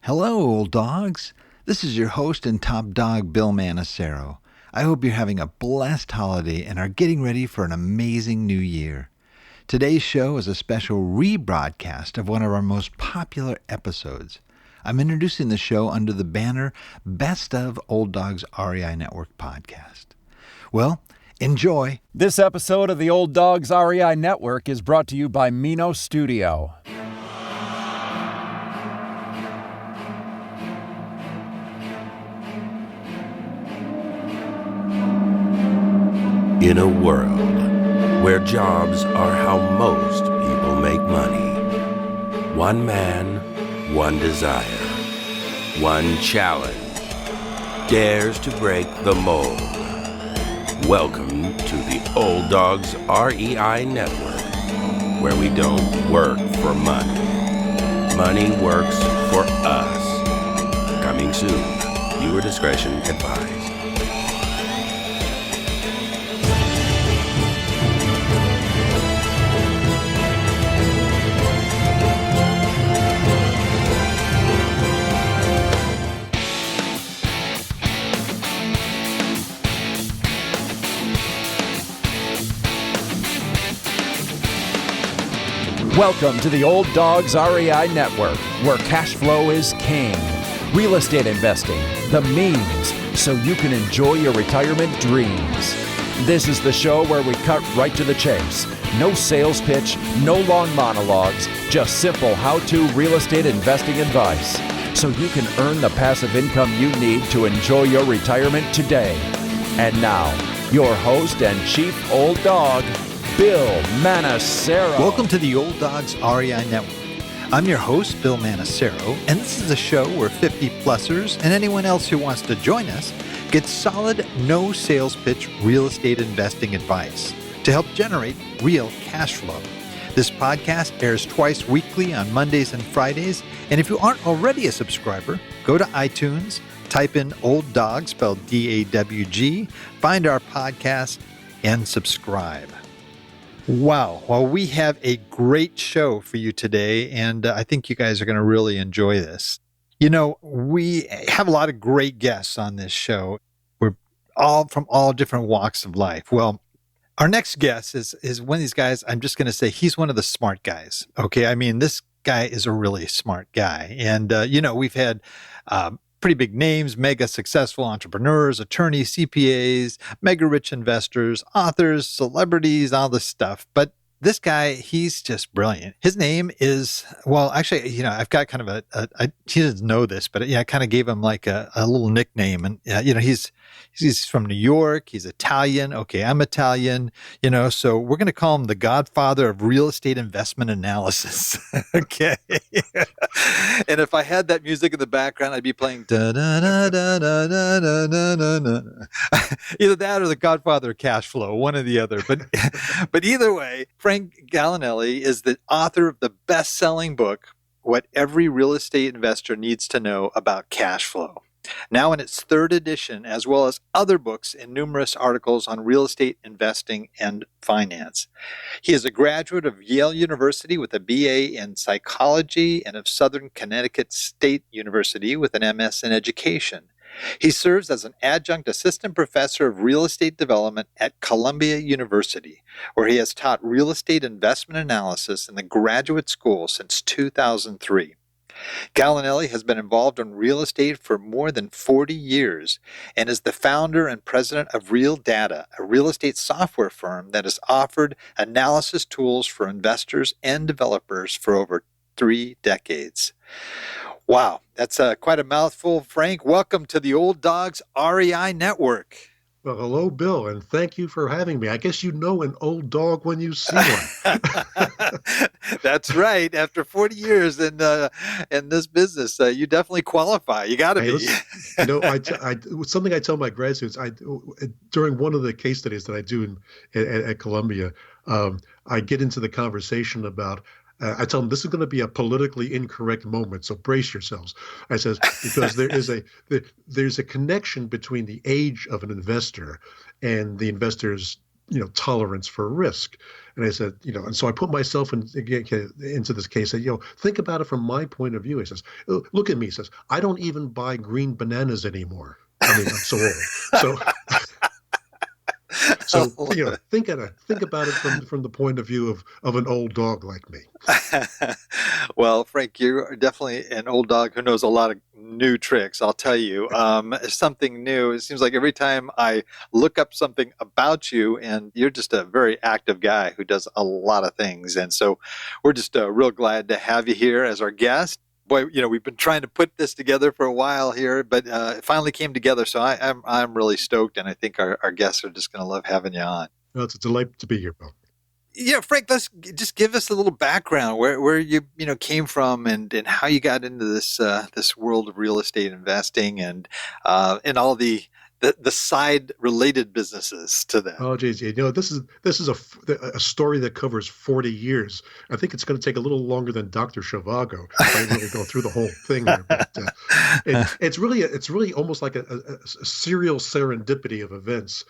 Hello, old dogs. This is your host and top dog, Bill Manacero. I hope you're having a blessed holiday and are getting ready for an amazing new year. Today's show is a special rebroadcast of one of our most popular episodes. I'm introducing the show under the banner Best of Old Dogs REI Network Podcast. Well, enjoy. This episode of the Old Dogs REI Network is brought to you by Mino Studio. In a world where jobs are how most people make money, one man, one desire, one challenge dares to break the mold. Welcome to the Old Dogs REI Network, where we don't work for money. Money works for us. Coming soon. Viewer discretion advised. Welcome to the Old Dogs REI Network, where cash flow is king. Real estate investing, the means, so you can enjoy your retirement dreams. This is the show where we cut right to the chase. No sales pitch, no long monologues, just simple how-to real estate investing advice, so you can earn the passive income you need to enjoy your retirement today. And now, your host and chief old dog, Bill Manacero. Welcome to the Old Dogs REI Network. I'm your host, Bill Manacero, and this is a show where 50-plussers and anyone else who wants to join us gets solid, no sales pitch real estate investing advice to help generate real cash flow. This podcast airs twice weekly on Mondays and Fridays, and if you aren't already a subscriber, go to iTunes, type in Old Dog, spelled D-A-W-G, find our podcast, and subscribe. Wow. Well, we have a great show for you today, and I think you guys are going to really enjoy this. You know, we have a lot of great guests on this show. We're all from all different walks of life. Well, our next guest is one of these guys. I'm just going to say he's one of the smart guys. Okay. I mean, this guy is a really smart guy. And, we've had pretty big names, mega successful entrepreneurs, attorneys, CPAs, mega rich investors, authors, celebrities, all this stuff. But this guy, he's just brilliant. His name is, well, actually, I've got kind of he doesn't know this, but I kind of gave him like a little nickname. And, he's from New York. He's Italian. Okay, I'm Italian, so we're going to call him the godfather of real estate investment analysis. Okay. And if I had that music in the background, I'd be playing da da da da da da da da da. Either that or the godfather of cash flow, one or the other. But either way, Frank Gallinelli is the author of the best-selling book, What Every Real Estate Investor Needs to Know About Cash Flow. Now in its third edition, as well as other books and numerous articles on real estate investing and finance. He is a graduate of Yale University with a BA in psychology and of Southern Connecticut State University with an MS in education. He serves as an adjunct assistant professor of real estate development at Columbia University, where he has taught real estate investment analysis in the graduate school since 2003. Gallinelli has been involved in real estate for more than 40 years and is the founder and president of Real Data, a real estate software firm that has offered analysis tools for investors and developers for over 3 decades. Wow, that's quite a mouthful. Frank, welcome to the Old Dogs REI Network. Well, hello, Bill, and thank you for having me. I guess you know an old dog when you see one. That's right. After 40 years in this business, you definitely qualify. You got to be. Listen, something I tell my grad students, during one of the case studies that I do at Columbia, I get into the conversation about I tell them this is going to be a politically incorrect moment, so brace yourselves. I says because there's a connection between the age of an investor and the investor's tolerance for risk. And I said, and so I put myself into this case. I said, think about it from my point of view. He says, look at me. He says, I don't even buy green bananas anymore. I mean, I'm so old. So so think about it from the point of view of an old dog like me. Well, Frank, you're definitely an old dog who knows a lot of new tricks. I'll tell you, something new. It seems like every time I look up something about you, and you're just a very active guy who does a lot of things. And so we're just real glad to have you here as our guest. Boy, we've been trying to put this together for a while here, but it finally came together. So I'm really stoked, and I think our guests are just going to love having you on. Well, it's a delight to be here, Bill. Yeah, Frank, let's just give us a little background where you came from and how you got into this world of real estate investing and all the side related businesses to that. Oh, geez, this is a story that covers 40 years. I think it's going to take a little longer than Dr. Zhivago if I really go through the whole thing here. But it's really almost like a serial serendipity of events.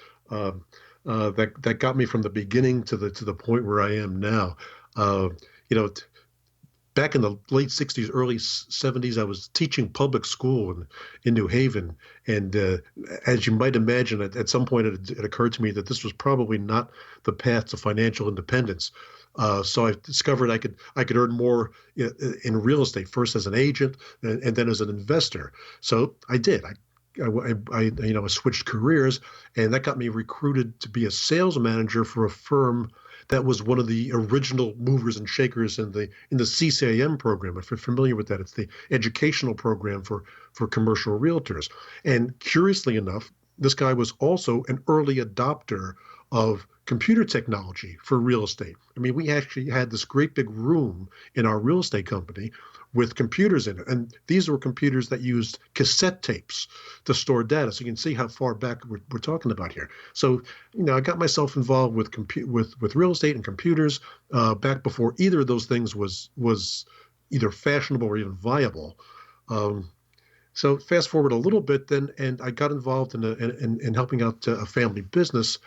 That got me from the beginning to the point where I am now. Back in the late 60s, early 70s, I was teaching public school in New Haven. And as you might imagine, at some point it occurred to me that this was probably not the path to financial independence. So I discovered I could earn more in real estate, first as an agent and then as an investor. So I did. I switched careers, and that got me recruited to be a sales manager for a firm that was one of the original movers and shakers in the CCIM program. If you're familiar with that, it's the educational program for commercial realtors. And curiously enough, this guy was also an early adopter of computer technology for real estate. I mean, we actually had this great big room in our real estate company with computers in it. And these were computers that used cassette tapes to store data. So you can see how far back we're talking about here. So, I got myself involved with real estate and computers back before either of those things was either fashionable or even viable. So fast forward a little bit then, and I got involved in helping out a family business.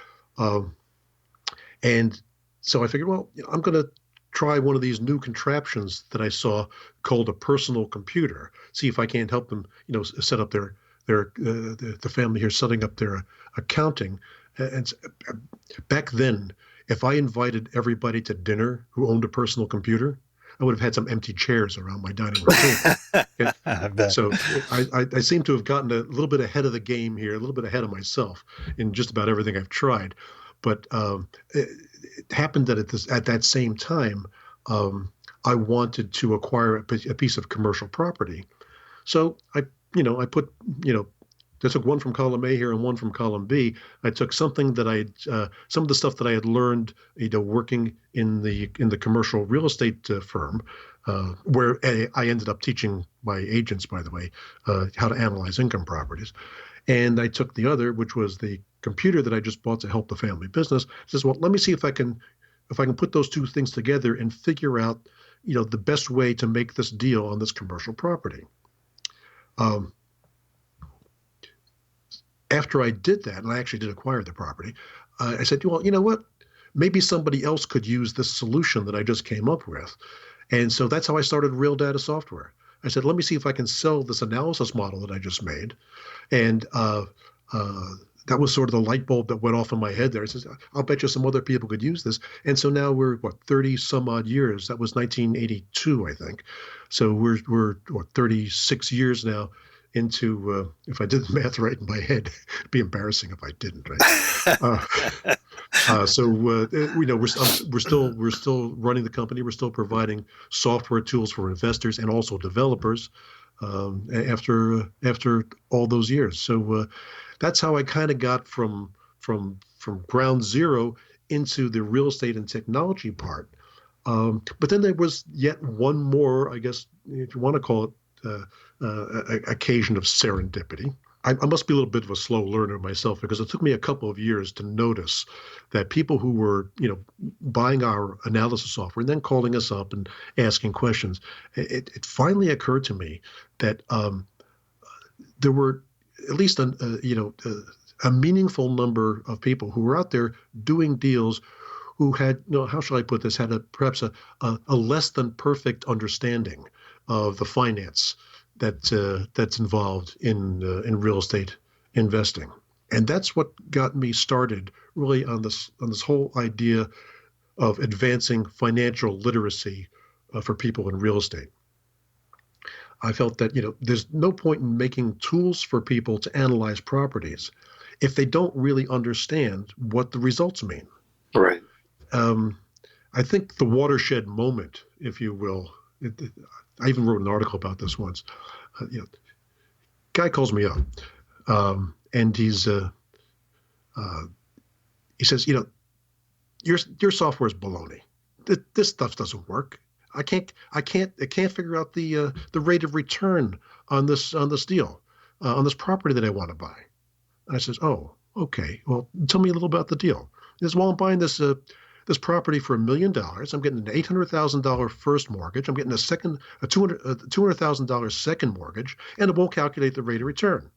And so I figured, well, I'm going to try one of these new contraptions that I saw called a personal computer. See if I can't help them, set up the family here, setting up their accounting. And back then, if I invited everybody to dinner who owned a personal computer, I would have had some empty chairs around my dining room table. So I seem to have gotten a little bit ahead of the game here, a little bit ahead of myself in just about everything I've tried. But it happened that at that same time, I wanted to acquire a piece of commercial property. So I took one from column A here and one from column B. I took something that some of the stuff that I had learned, working in the commercial real estate firm, where I ended up teaching my agents, by the way, how to analyze income properties. And I took the other, which was the computer that I just bought to help the family business. Says, well, let me see if I can put those two things together and figure out, the best way to make this deal on this commercial property. After I did that, and I actually did acquire the property, I said, well, you know what? Maybe somebody else could use this solution that I just came up with. And so that's how I started Real Data Software. I said, let me see if I can sell this analysis model that I just made. And that was sort of the light bulb that went off in my head there. I said, I'll bet you some other people could use this. And so now we're, 30 some odd years. That was 1982, I think. So we're 36 years now into, if I did the math right in my head, it'd be embarrassing if I didn't, right? So we're still running the company. We're still providing software tools for investors and also developers after all those years. So that's how I kind of got from ground zero into the real estate and technology part. But then there was yet one more, I guess, if you want to call it, occasion of serendipity. I must be a little bit of a slow learner myself, because it took me a couple of years to notice that people who were, buying our analysis software and then calling us up and asking questions, it finally occurred to me that there were at least a a meaningful number of people who were out there doing deals who had, how shall I put this, had perhaps a less than perfect understanding of the finance that's involved in real estate investing. And that's what got me started really on this whole idea of advancing financial literacy for people in real estate. I felt that, there's no point in making tools for people to analyze properties if they don't really understand what the results mean. Right. I think the watershed moment, if you will, I even wrote an article about this once. Guy calls me up, and he says, your software is baloney. This stuff doesn't work. I can't figure out the rate of return on this deal, on this property that I want to buy. And I says, oh, okay. Well, tell me a little about the deal. He says, well, I'm buying this property for $1 million. I'm getting an $800,000 first mortgage. I'm getting a $200,000 second mortgage, and it won't calculate the rate of return.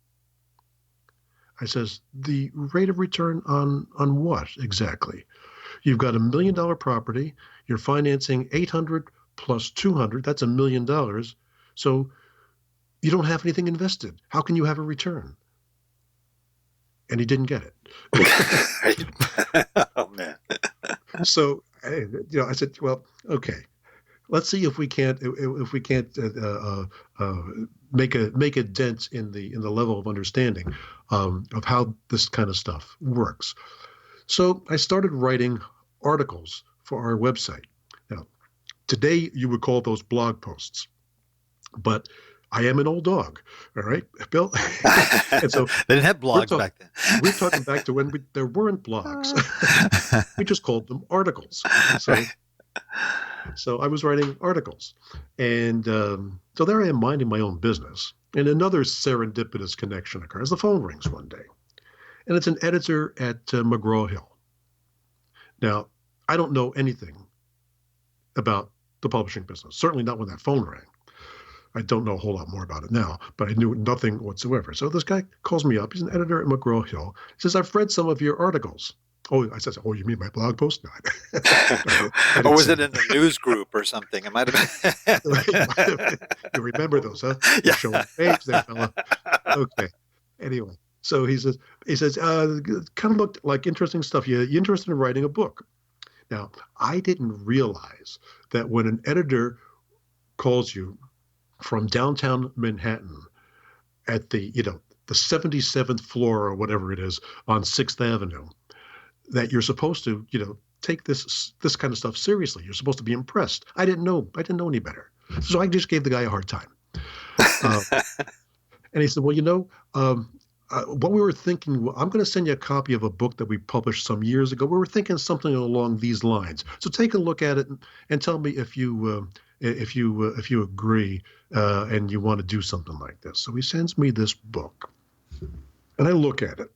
I says, the rate of return on what exactly? You've got $1 million property. You're financing 800 plus 200. That's $1 million. So you don't have anything invested. How can you have a return? And he didn't get it. Oh man. So I said, well, okay, let's see if we can't make a dent in the level of understanding of how this kind of stuff works. So I started writing articles for our website. Now, today you would call those blog posts, but I am an old dog, all right, Bill? And so they didn't have blogs back then. We're talking back to when there weren't blogs. We just called them articles. So I was writing articles. And so there I am minding my own business. And another serendipitous connection occurs. The phone rings one day. And it's an editor at McGraw-Hill. Now, I don't know anything about the publishing business, certainly not when that phone rang. I don't know a whole lot more about it now, but I knew nothing whatsoever. So this guy calls me up. He's an editor at McGraw-Hill. He says, I've read some of your articles. Oh, I said, oh, you mean my blog post? No, or was it in the news group or something? It might have been. You remember those, huh? Yeah. Showing page there, fella. Okay. Anyway, so he says, kind of looked like interesting stuff. You interested in writing a book? Now, I didn't realize that when an editor calls you from downtown Manhattan at the 77th floor or whatever it is on 6th Avenue, that you're supposed to, take this kind of stuff seriously. You're supposed to be impressed. I didn't know any better. So I just gave the guy a hard time. And he said, well, what we were thinking, I'm going to send you a copy of a book that we published some years ago. We were thinking something along these lines. So take a look at it and tell me if you agree and you want to do something like this. So he sends me this book, and I look at it.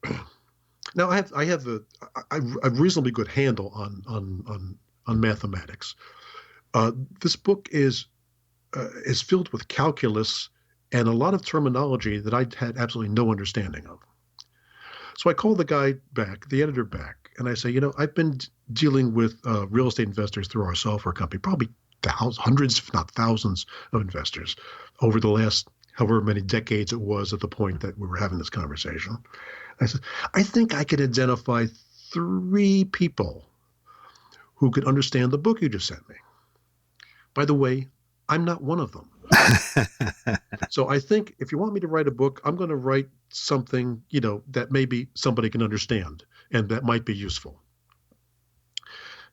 Now I have a reasonably good handle on mathematics. This book is filled with calculus and a lot of terminology that I had absolutely no understanding of. So I call the guy back, the editor back, and I say, I've been dealing with real estate investors through our software company, probably hundreds, if not thousands of investors over the last however many decades it was at the point that we were having this conversation. I said, I think I could identify 3 people who could understand the book you just sent me. By the way, I'm not one of them. So I think if you want me to write a book, I'm going to write something, that maybe somebody can understand and that might be useful.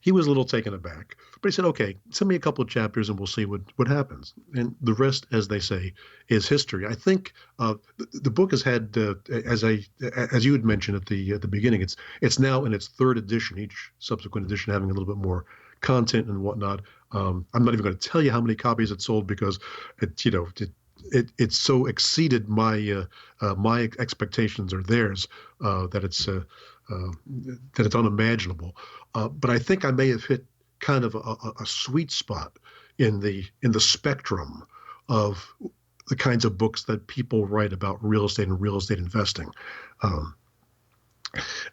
He was a little taken aback, but he said, okay, send me a couple of chapters and we'll see what happens. And the rest, as they say, is history. I think the book has had, as you had mentioned at the beginning, it's now in its 3rd edition, each subsequent edition having a little bit more content and whatnot. I'm not even going to tell you how many copies it sold because it so exceeded my expectations or theirs that it's unimaginable. But I think I may have hit kind of a sweet spot in the spectrum of the kinds of books that people write about real estate and real estate investing.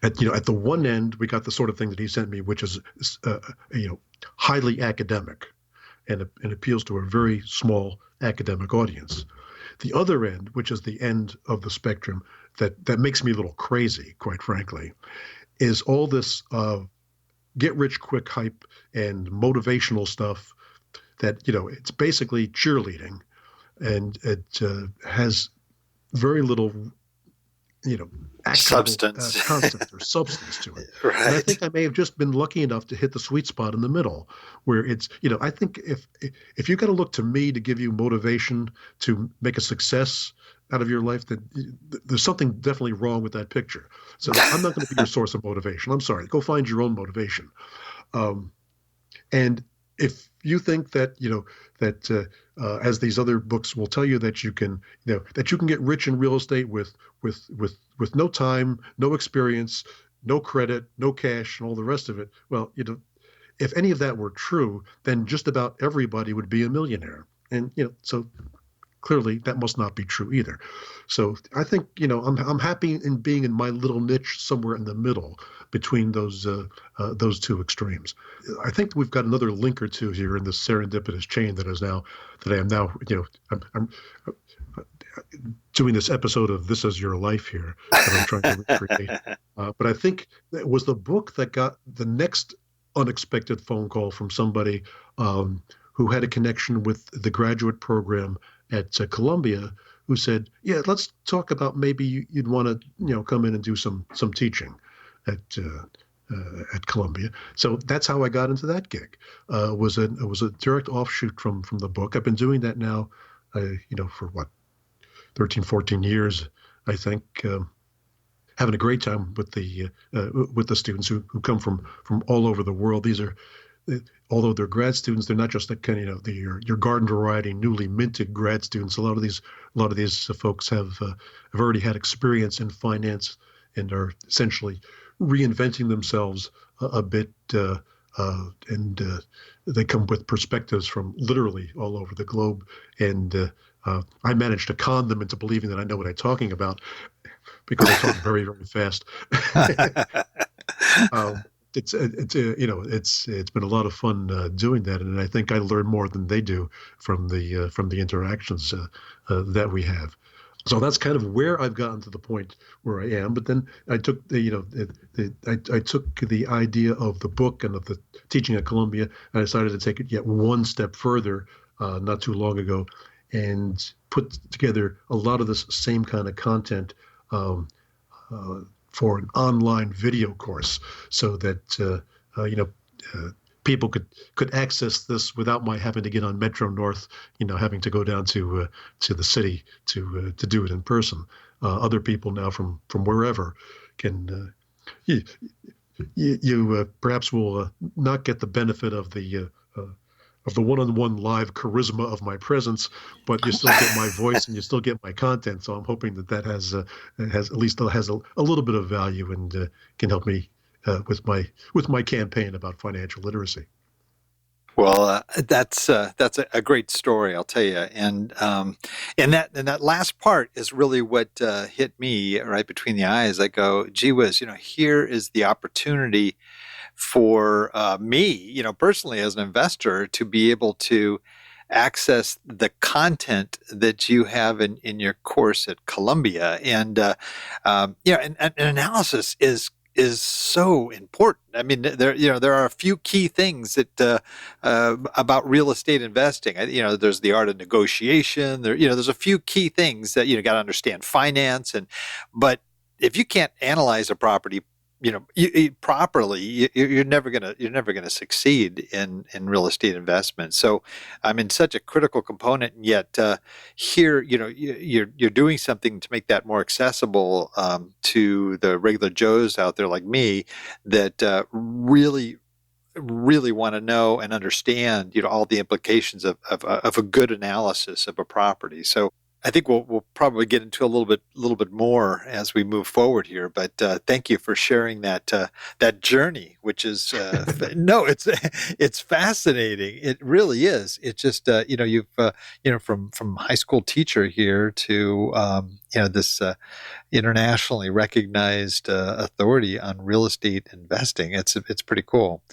At the one end, we got the sort of thing that he sent me, which is you know highly academic and appeals to a very small academic audience. The other end, which is the end of the spectrum that makes me a little crazy, quite frankly, is all this get rich quick hype and motivational stuff that it's basically cheerleading, and it has very little actionable Substance. concept or substance to it. Right. And I think I may have just been lucky enough to hit the sweet spot in the middle, where it's I think if you got to look to me to give you motivation to make a success out of your life, then there's something definitely wrong with that picture. So I'm not going to be your source of motivation. I'm sorry. Go find your own motivation. And if you think that as these other books will tell you, that you can get rich in real estate with no time, no experience, no credit, no cash, and all the rest of it, well, if any of that were true, then just about everybody would be a millionaire. And so clearly that must not be true either. So I think I'm happy in being in my little niche somewhere in the middle between those two extremes. I think we've got another link or two here in this serendipitous chain that I am now I'm doing this episode of This Is Your Life here that I'm trying to recreate. But I think it was the book that got the next unexpected phone call from somebody who had a connection with the graduate program at Columbia, who said, "Yeah, let's talk about maybe you'd want to come in and do some teaching at Columbia." So that's how I got into that gig. It was a direct offshoot from the book. I've been doing that now, for what, 13, 14 years, I think. Having a great time with the students who come from all over the world. These are, although they're grad students, they're not just the kind of your garden variety, newly minted grad students. A lot of these folks have already had experience in finance and are essentially reinventing themselves a bit, and they come with perspectives from literally all over the globe. And I managed to con them into believing that I know what I'm talking about, because I talk very, very fast. It's been a lot of fun doing that, and I think I learn more than they do from the interactions that we have. So that's kind of where I've gotten to the point where I am. But then I took I took the idea of the book and of the teaching at Columbia, and I decided to take it yet one step further not too long ago, and put together a lot of this same kind of content for an online video course, so that people could access this without my having to get on Metro North, having to go down to the city to do it in person. Other people now from wherever can. You perhaps will not get the benefit of the one-on-one live charisma of my presence, but you still get my voice and you still get my content. So I'm hoping that has at least a little bit of value, and can help me with my campaign about financial literacy. Well, that's a great story, I'll tell you, and that last part is really what hit me right between the eyes. I go, gee whiz, here is the opportunity for me, personally as an investor, to be able to access the content that you have in your course at Columbia, and and analysis is so important. I mean, there are a few key things that about real estate investing. There's the art of negotiation. There's a few key things that got to understand finance, but if you can't analyze a property properly, you're never gonna succeed in real estate investment. So I'm in such a critical component, and yet here you're doing something to make that more accessible to the regular Joes out there like me that really want to know and understand all the implications of a good analysis of a property. So I think we'll probably get into a little bit more as we move forward here. But thank you for sharing that journey, which is no, it's fascinating. It really is. It's just you've from high school teacher here to this internationally recognized authority on real estate investing. It's pretty cool.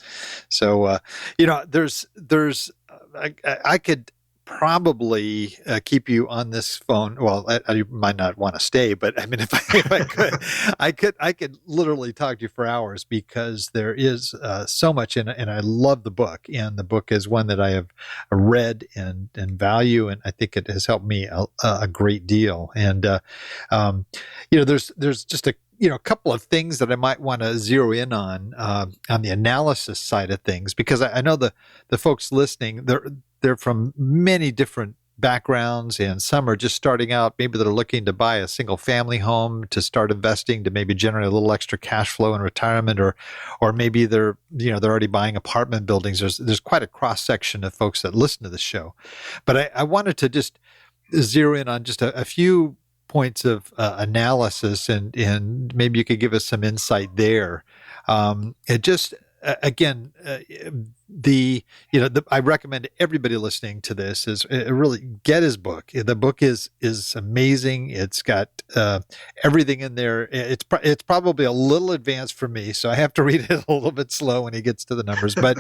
So there's I could probably keep you on this phone. Well, you might not want to stay, but I mean, if I could, I could literally talk to you for hours because there is so much in it, and I love the book. And the book is one that I have read and value, and I think it has helped me a great deal. And there's just a couple of things that I might want to zero in on the analysis side of things, because I know the folks listening, they're from many different backgrounds, and some are just starting out. Maybe they're looking to buy a single family home to start investing to maybe generate a little extra cash flow in retirement, or maybe they're already buying apartment buildings. There's quite a cross section of folks that listen to the show, but I wanted to just zero in on just a few points of analysis, and maybe you could give us some insight there. It just again, I recommend everybody listening to this is really get his book. The book is amazing. It's got everything in there. It's probably a little advanced for me, so I have to read it a little bit slow when he gets to the numbers. But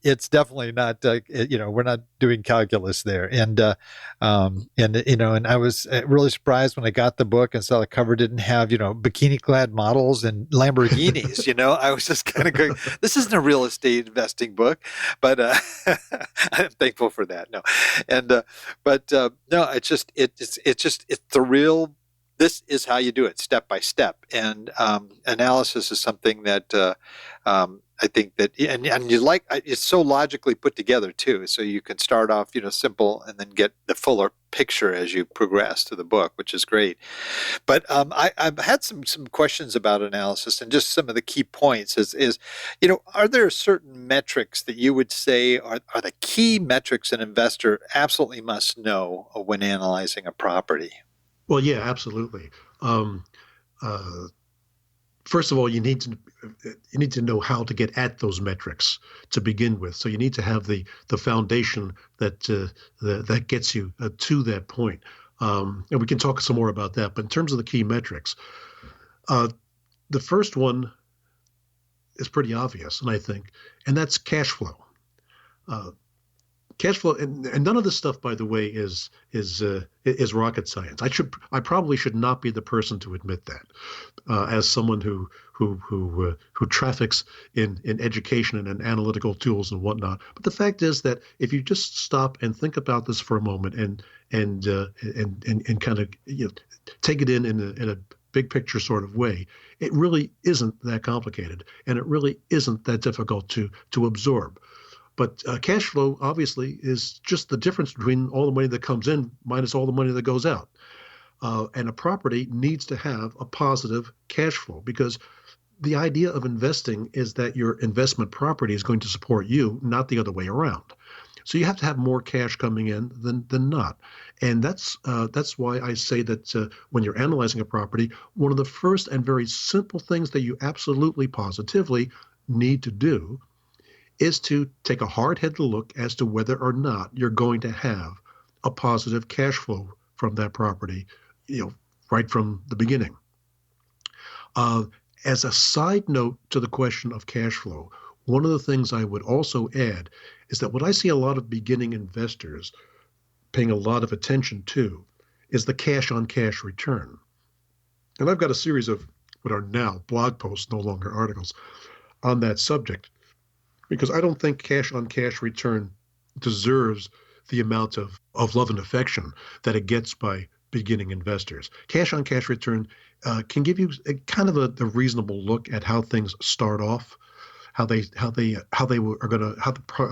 it's definitely not. We're not doing calculus there. And I was really surprised when I got the book and saw the cover didn't have bikini clad models and Lamborghinis. I was just kind of going, this isn't a real estate investing book, but I'm thankful for that. No, and no, it's the real. This is how you do it, step by step, and analysis is something that I think that, and you like. It's so logically put together too, so you can start off simple and then get the fuller picture as you progress through the book, which is great. But I've had some questions about analysis, and just some of the key points is are there certain metrics that you would say are the key metrics an investor absolutely must know when analyzing a property? Well, yeah, absolutely. First of all, you need to know how to get at those metrics to begin with. So you need to have the foundation that gets you to that point. And we can talk some more about that. But in terms of the key metrics, the first one is pretty obvious, and I think, and that's cash flow. Cash flow, and none of this stuff, by the way, is rocket science. I probably should not be the person to admit that, as someone who traffics in education and in analytical tools and whatnot. But the fact is that if you just stop and think about this for a moment and kind of take it in a big picture sort of way, it really isn't that complicated, and it really isn't that difficult to absorb. But cash flow, obviously, is just the difference between all the money that comes in minus all the money that goes out. And a property needs to have a positive cash flow, because the idea of investing is that your investment property is going to support you, not the other way around. So you have to have more cash coming in than not. And that's why I say that when you're analyzing a property, one of the first and very simple things that you absolutely positively need to do is to take a hard-headed look as to whether or not you're going to have a positive cash flow from that property, right from the beginning. As a side note to the question of cash flow, one of the things I would also add is that what I see a lot of beginning investors paying a lot of attention to is the cash-on-cash return. And I've got a series of what are now blog posts, no longer articles, on that subject, because I don't think cash-on-cash return deserves the amount of love and affection that it gets by beginning investors. Cash-on-cash return can give you kind of a reasonable look at how things start off, how the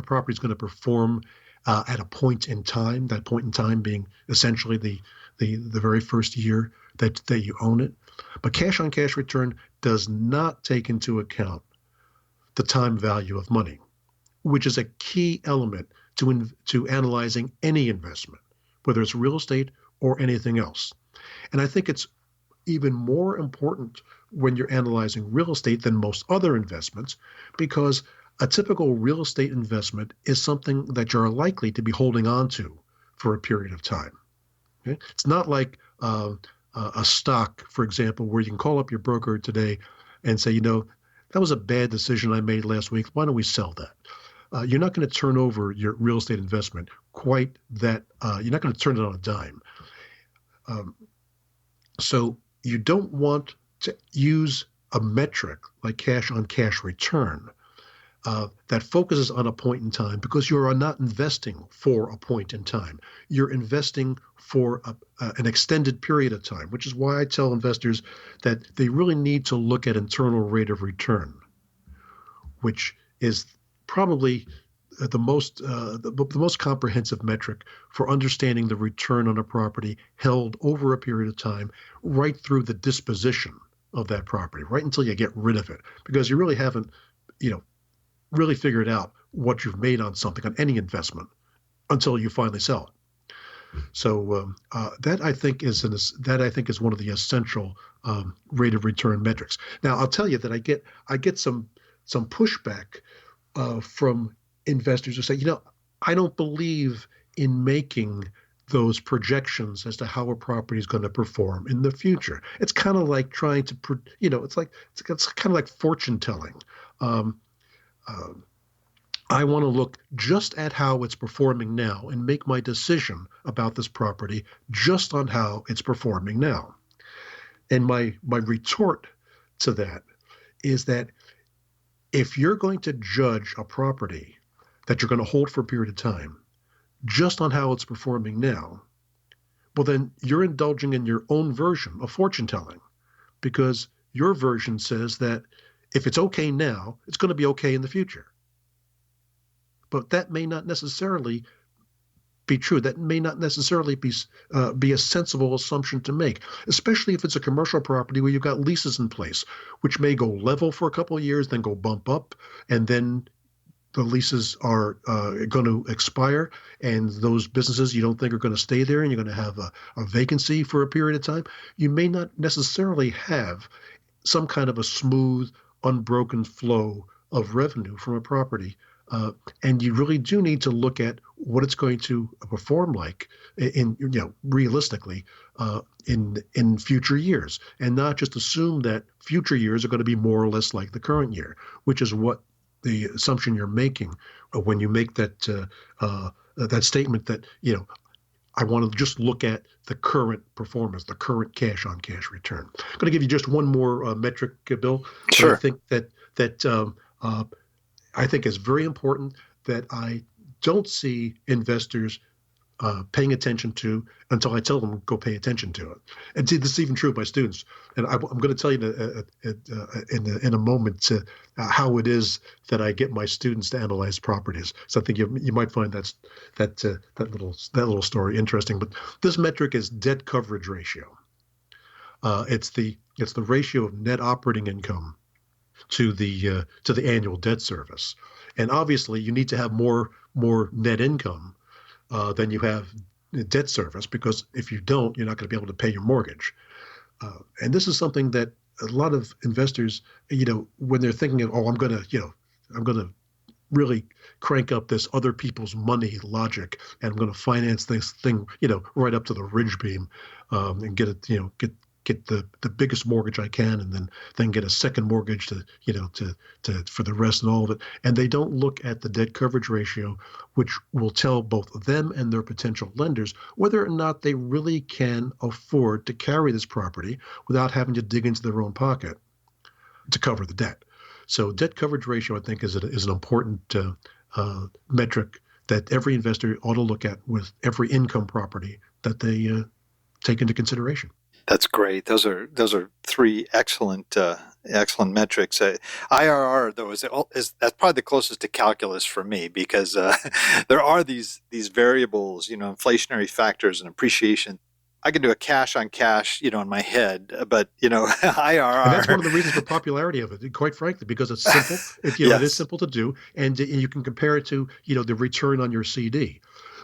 property is going to perform at a point in time. That point in time being essentially the very first year that you own it. But cash-on-cash return does not take into account the time value of money, which is a key element to analyzing any investment, whether it's real estate or anything else. And I think it's even more important when you're analyzing real estate than most other investments, because a typical real estate investment is something that you're likely to be holding on to for a period of time. Okay? It's not like a stock, for example, where you can call up your broker today and say, that was a bad decision I made last week. Why don't we sell that? You're not going to turn over your real estate investment quite that. You're not going to turn it on a dime. So you don't want to use a metric like cash on cash return that focuses on a point in time, because you are not investing for a point in time. You're investing for an extended period of time, which is why I tell investors that they really need to look at internal rate of return, which is probably the most comprehensive metric for understanding the return on a property held over a period of time, right through the disposition of that property, right until you get rid of it, because you really haven't, really figured out what you've made on something, on any investment, until you finally sell it. So that I think is one of the essential rate of return metrics. Now I'll tell you that I get some pushback from investors who say, I don't believe in making those projections as to how a property is going to perform in the future. It's kind of like trying to, it's kind of like fortune telling. I want to look just at how it's performing now and make my decision about this property just on how it's performing now. And my retort to that is that if you're going to judge a property that you're going to hold for a period of time just on how it's performing now, well, then you're indulging in your own version of fortune telling, because your version says that if it's okay now, it's going to be okay in the future. But that may not necessarily be true. That may not necessarily be a sensible assumption to make, especially if it's a commercial property where you've got leases in place, which may go level for a couple of years, then go bump up, and then the leases are going to expire, and those businesses you don't think are going to stay there, and you're going to have a vacancy for a period of time. You may not necessarily have some kind of a smooth, unbroken flow of revenue from a property. And you really do need to look at what it's going to perform like realistically in future years, and not just assume that future years are going to be more or less like the current year, which is what the assumption you're making when you make that statement that I want to just look at the current performance, the current cash on cash return. I'm going to give you just one more metric, Bill. Sure. I think I think it's very important that I don't see investors paying attention to until I tell them go pay attention to it. And see, this is even true of my students. And I'm going to tell you in a moment how it is that I get my students to analyze properties. So I think you might find that little story interesting. But this metric is debt coverage ratio. It's the ratio of net operating income to the annual debt service. And obviously you need to have more net income than you have debt service, because if you don't, you're not going to be able to pay your mortgage. And this is something that a lot of investors, when they're thinking of, I'm going to really crank up this other people's money logic, and I'm going to finance this thing, right up to the ridge beam, and get it, get the biggest mortgage I can, and then get a second mortgage to for the rest and all of it. And they don't look at the debt coverage ratio, which will tell both them and their potential lenders whether or not they really can afford to carry this property without having to dig into their own pocket to cover the debt. So debt coverage ratio, I think, is an important metric that every investor ought to look at with every income property that they take into consideration. That's great. Those are three excellent metrics. IRR though is that's probably the closest to calculus for me, because there are these variables, inflationary factors and appreciation. I can do a cash on cash, in my head, but IRR. And that's one of the reasons for popularity of it, quite frankly, because it's simple. Yes. It is simple to do, and you can compare it to the return on your CD.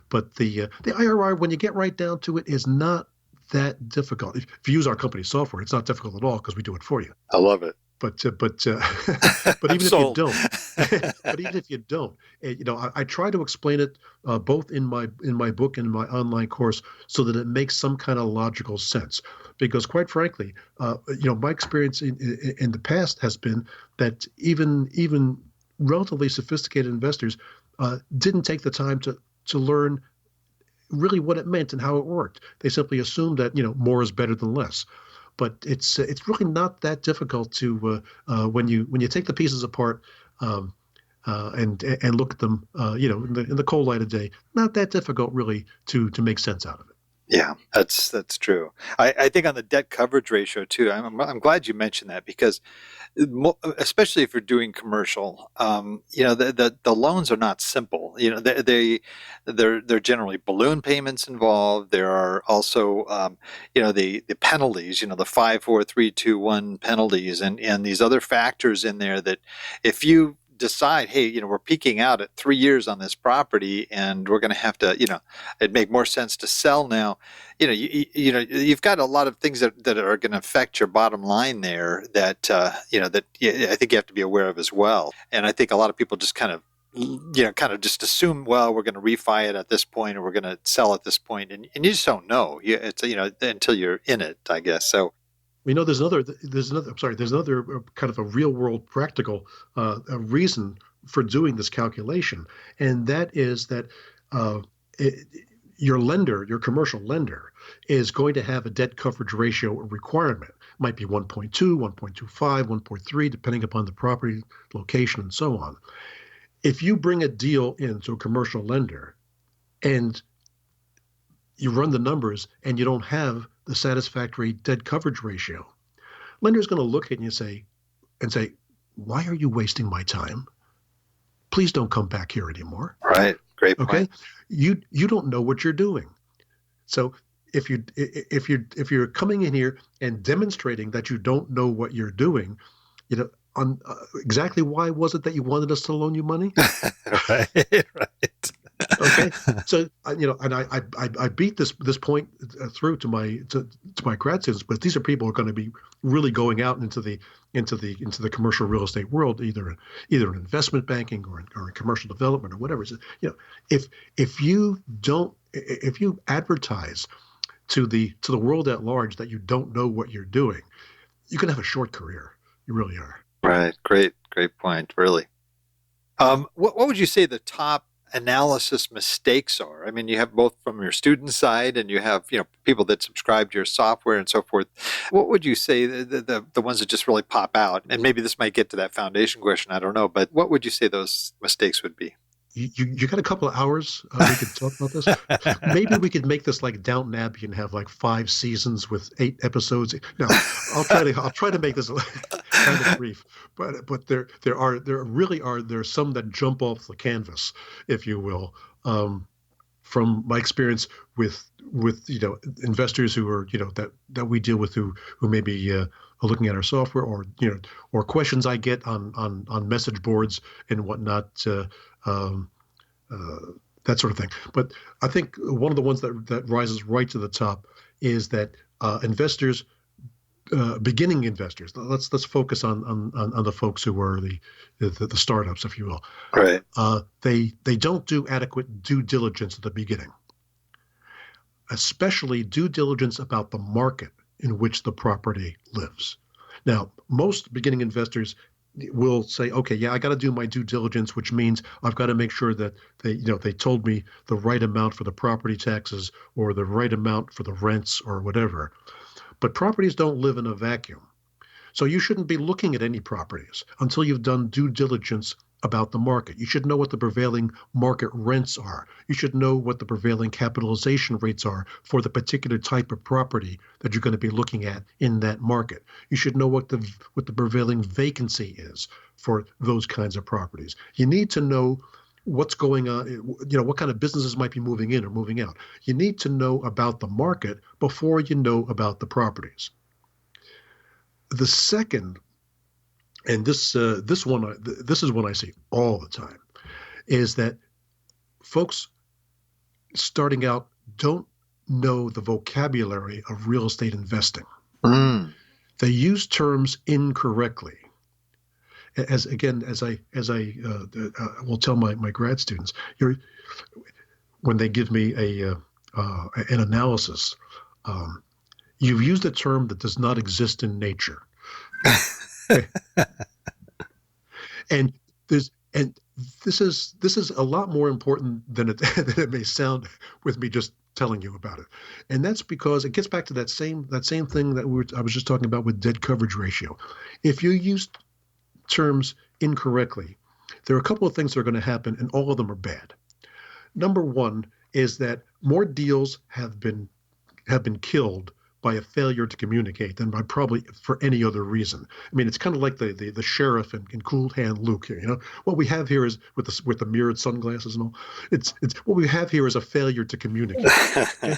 But the IRR, when you get right down to it, is not that difficult. If you use our company software, it's not difficult at all because we do it for you. I love it. But but I'm even if you sold. don't, but even if you don't, I try to explain it both in my book and my online course so that it makes some kind of logical sense. Because quite frankly, my experience in the past has been that even relatively sophisticated investors didn't take the time to learn really what it meant and how it worked. They simply assumed that more is better than less. But it's really not that difficult to when you take the pieces apart and look at them in the cold light of day. Not that difficult really to make sense out of it. Yeah, that's true. I think on the debt coverage ratio too. I'm glad you mentioned that because especially if you're doing commercial, the loans are not simple. They're generally balloon payments involved. There are also the penalties. The 5, 4, 3, 2, 1 penalties, and these other factors in there that if you decide, hey, we're peaking out at 3 years on this property, and we're going to have to, it'd make more sense to sell now. You've got a lot of things that are going to affect your bottom line there that I think you have to be aware of as well. And I think a lot of people just kind of just assume, well, we're going to refi it at this point, or we're going to sell at this point, and you just don't know. It's until you're in it, I guess. So. There's another kind of a real world practical a reason for doing this calculation, and that is that your commercial lender, is going to have a debt coverage ratio requirement. It might be 1.2, 1.25, 1.3, depending upon the property, location, and so on. If you bring a deal into a commercial lender and you run the numbers and you don't have the satisfactory debt coverage ratio, lender's going to look at you and say, why are you wasting my time? Please don't come back here anymore. Right. Great point. Okay. You don't know what you're doing. So if you're coming in here and demonstrating that you don't know what you're doing, exactly why was it that you wanted us to loan you money? Right. Okay, so and I beat this point through to my grad students, but these are people who are going to be really going out into the commercial real estate world, either in investment banking or in commercial development or whatever. So, if you advertise to the world at large that you don't know what you're doing, you can have a short career. You really are. Right. Great point. Really. What would you say the top analysis mistakes are? I mean, you have both from your student side and you have, people that subscribe to your software and so forth. What would you say the ones that just really pop out? And maybe this might get to that foundation question, I don't know, but what would you say those mistakes would be? You got a couple of hours we could talk about this. Maybe we could make this like Downton Abbey and have like 5 seasons with 8 episodes. No, I'll try to make this kind of brief. But there are some that jump off the canvas, if you will, from my experience with investors who are that we deal with who maybe are looking at our software, or questions I get on message boards and whatnot. That sort of thing. But I think one of the ones that rises right to the top is that investors, beginning investors. Let's focus on the folks who are the startups, if you will. Right. They don't do adequate due diligence at the beginning, especially due diligence about the market in which the property lives. Now, most beginning investors will say, okay, yeah, I got to do my due diligence, which means I've got to make sure that they told me the right amount for the property taxes or the right amount for the rents or whatever. But properties don't live in a vacuum. So you shouldn't be looking at any properties until you've done due diligence about the market. You should know what the prevailing market rents are. You should know what the prevailing capitalization rates are for the particular type of property that you're going to be looking at in that market. You should know what the prevailing vacancy is for those kinds of properties. You need to know what's going on, what kind of businesses might be moving in or moving out. You need to know about the market before you know about the properties. The second, and this is one I see all the time, is that folks starting out don't know the vocabulary of real estate investing. Mm. They use terms incorrectly. As I will tell my grad students, when they give me an analysis, um, you've used a term that does not exist in nature. Okay? and there's and this is a lot more important than it may sound with me just telling you about it. And that's because it gets back to that same thing that I was just talking about with debt coverage ratio. If you use terms incorrectly, there are a couple of things that are going to happen, and all of them are bad. Number one is that more deals have been killed by a failure to communicate than by probably for any other reason. I mean, it's kind of like the sheriff in Cool Hand Luke here. You know, what we have here is with the mirrored sunglasses and all. It's what we have here is a failure to communicate. Okay?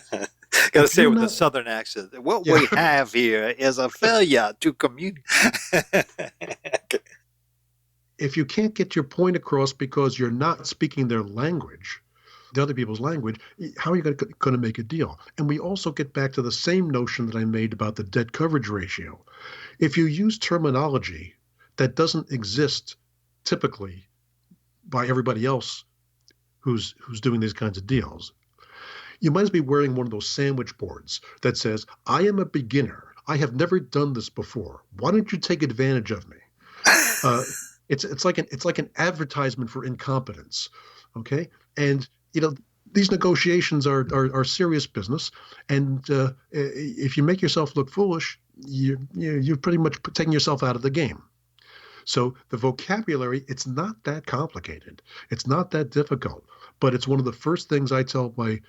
Got to say it with a southern accent. What we have here is a failure to communicate. If you can't get your point across because you're not speaking their language, the other people's language, how are you going to make a deal? And we also get back to the same notion that I made about the debt coverage ratio. If you use terminology that doesn't exist typically by everybody else who's doing these kinds of deals, you might as well be wearing one of those sandwich boards that says, I am a beginner. I have never done this before. Why don't you take advantage of me? It's like an advertisement for incompetence. Okay. And these negotiations are serious business, and if you make yourself look foolish, you're pretty much taking yourself out of the game. So the vocabulary, it's not that complicated, it's not that difficult, but it's one of the first things I tell my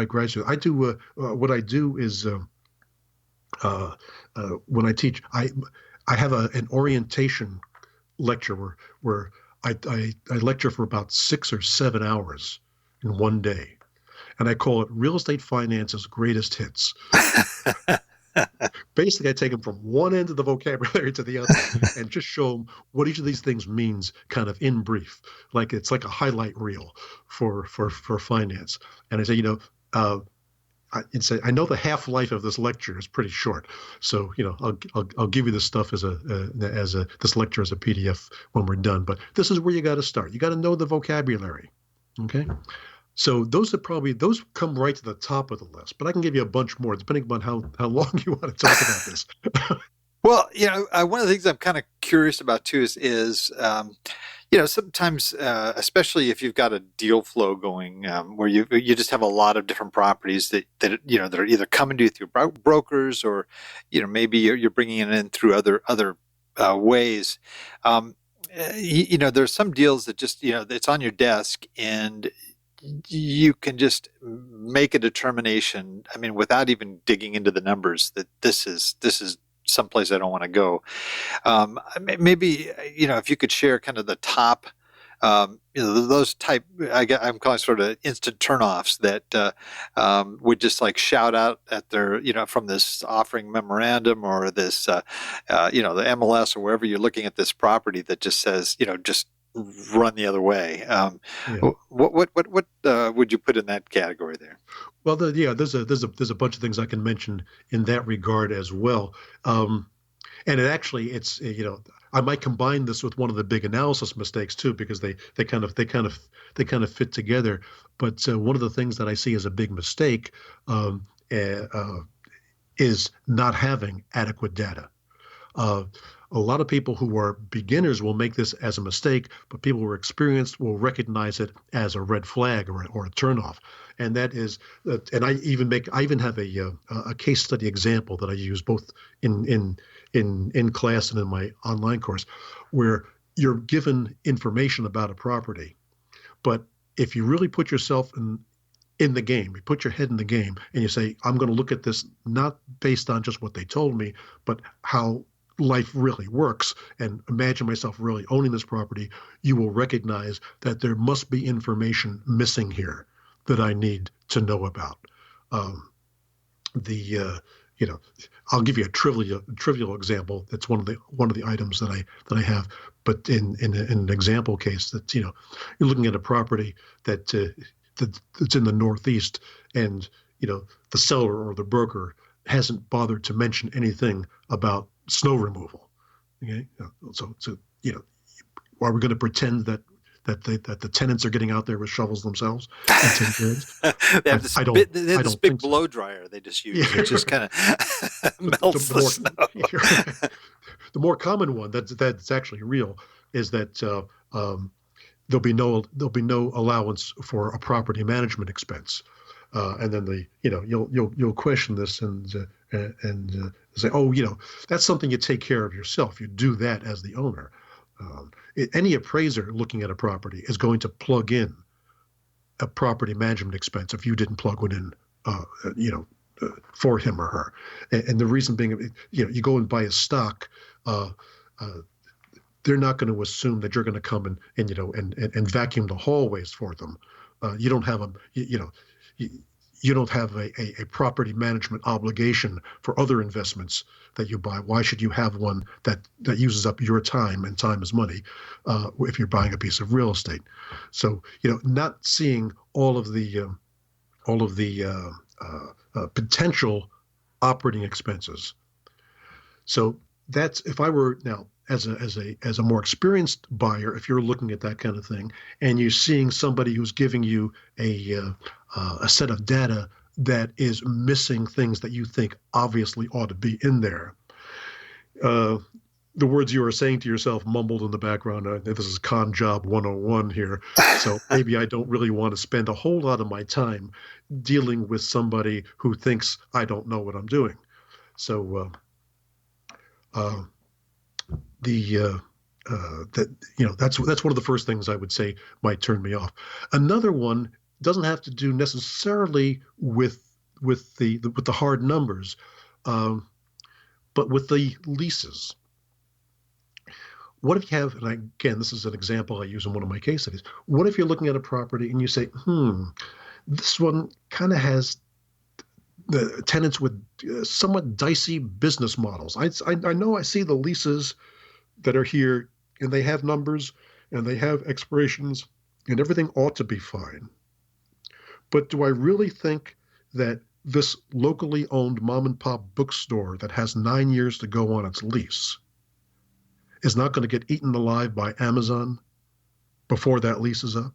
graduates. I do what I do is when I teach, I have an orientation lecture where I lecture for about 6 or 7 hours in one day, and I call it Real Estate Finance's Greatest Hits. Basically, I take them from one end of the vocabulary to the other and just show them what each of these things means, kind of in brief. Like it's like a highlight reel for finance. And I say, I know the half-life of this lecture is pretty short, so I'll give you this stuff as this lecture as a PDF when we're done. But this is where you got to start. You got to know the vocabulary, okay? So those come right to the top of the list. But I can give you a bunch more depending upon how long you want to talk about this. Well, one of the things I'm kind of curious about too is sometimes, especially if you've got a deal flow going, where you just have a lot of different properties that are either coming to you through brokers, or maybe you're bringing it in through other ways. There's some deals that just it's on your desk and you can just make a determination. I mean, without even digging into the numbers, that this is someplace I don't want to go. Maybe if you could share kind of the top, those type, I'm calling sort of instant turnoffs that would just like shout out at their, from this offering memorandum or this, the MLS or wherever you're looking at this property that just says, just run the other way. What would you put in that category there? Well, there's a bunch of things I can mention in that regard as well. And it's I might combine this with one of the big analysis mistakes too, because they kind of fit together. But one of the things that I see as a big mistake is not having adequate data. A lot of people who are beginners will make this as a mistake, but people who are experienced will recognize it as a red flag or a turnoff. And that is, and I even have a case study example that I use both in class and in my online course, where you're given information about a property, but if you really put yourself in the game, you put your head in the game, and you say, I'm going to look at this not based on just what they told me, but how life really works, and imagine myself really owning this property, you will recognize that there must be information missing here that I need to know about. I'll give you a trivial example. That's one of the items that I have. But in an example case that you're looking at a property that that's in the Northeast, and the seller or the broker hasn't bothered to mention anything about snow removal. Okay, so are we going to pretend that the tenants are getting out there with shovels themselves and take bids? They have this big blow dryer they just use. It just kind of melts the snow. The more common one that's actually real is that there'll be no allowance for a property management expense, and then you'll question this and say, oh, that's something you take care of yourself. You do that as the owner. Any appraiser looking at a property is going to plug in a property management expense if you didn't plug one in, for him or her. And the reason being, you go and buy a stock, they're not going to assume that you're going to come and vacuum the hallways for them. You don't have you don't have a property management obligation for other investments that you buy. Why should you have one that uses up your time, and time is money, if you're buying a piece of real estate? So, not seeing all of the potential operating expenses. So that's, if I were now as a more experienced buyer, if you're looking at that kind of thing and you're seeing somebody who's giving you a set of data that is missing things that you think obviously ought to be in there, the words you are saying to yourself mumbled in the background, this is con job 101 here, so maybe I don't really want to spend a whole lot of my time dealing with somebody who thinks I don't know what I'm doing. So that's one of the first things I would say might turn me off. Another one doesn't have to do necessarily with the hard numbers, but with the leases. What if you have, and again, this is an example I use in one of my case studies. What if you're looking at a property and you say, this one kind of has the tenants with somewhat dicey business models. I know I see the leases that are here, and they have numbers and they have expirations, and everything ought to be fine. But do I really think that this locally owned mom and pop bookstore that has 9 years to go on its lease is not going to get eaten alive by Amazon before that lease is up?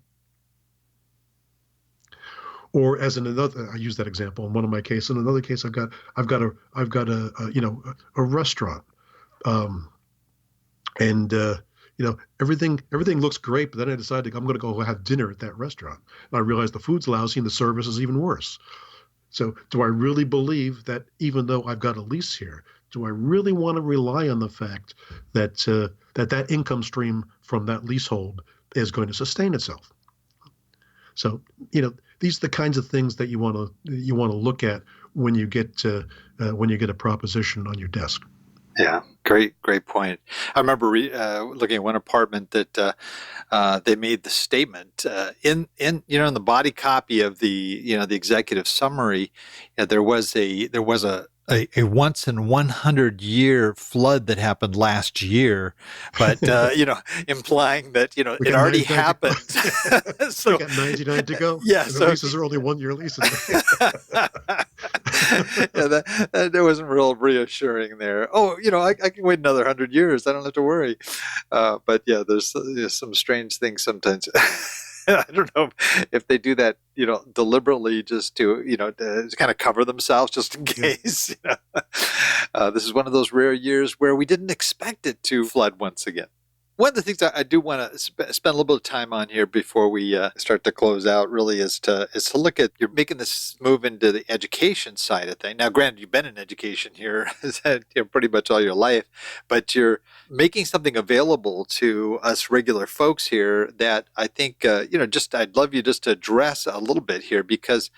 Or as in another, I use that example in one of my cases. In another case, I've got a restaurant, and everything looks great, but then I decided I'm going to go have dinner at that restaurant, and I realized the food's lousy and the service is even worse. So, do I really believe that even though I've got a lease here, do I really want to rely on the fact that that income stream from that leasehold is going to sustain itself? So, these are the kinds of things that you want to look at when you get a proposition on your desk. Yeah, great point. I remember looking at one apartment that they made the statement in the body copy of the executive summary. There was a once in 100 year flood that happened last year, but implying that it already happened. So we got 99 to go. Yeah, so leases are only 1 year leases. That wasn't real reassuring there. Oh, I can wait another 100 years. I don't have to worry. But yeah, there's some strange things sometimes. I don't know if they do that, deliberately just to kind of cover themselves just in case. This is one of those rare years where we didn't expect it to flood once again. One of the things I do want to spend a little bit of time on here before we start to close out really is to look at, you're making this move into the education side of things. Now, granted, you've been in education here pretty much all your life, but you're making something available to us regular folks here that I think, I'd love you just to address a little bit here because,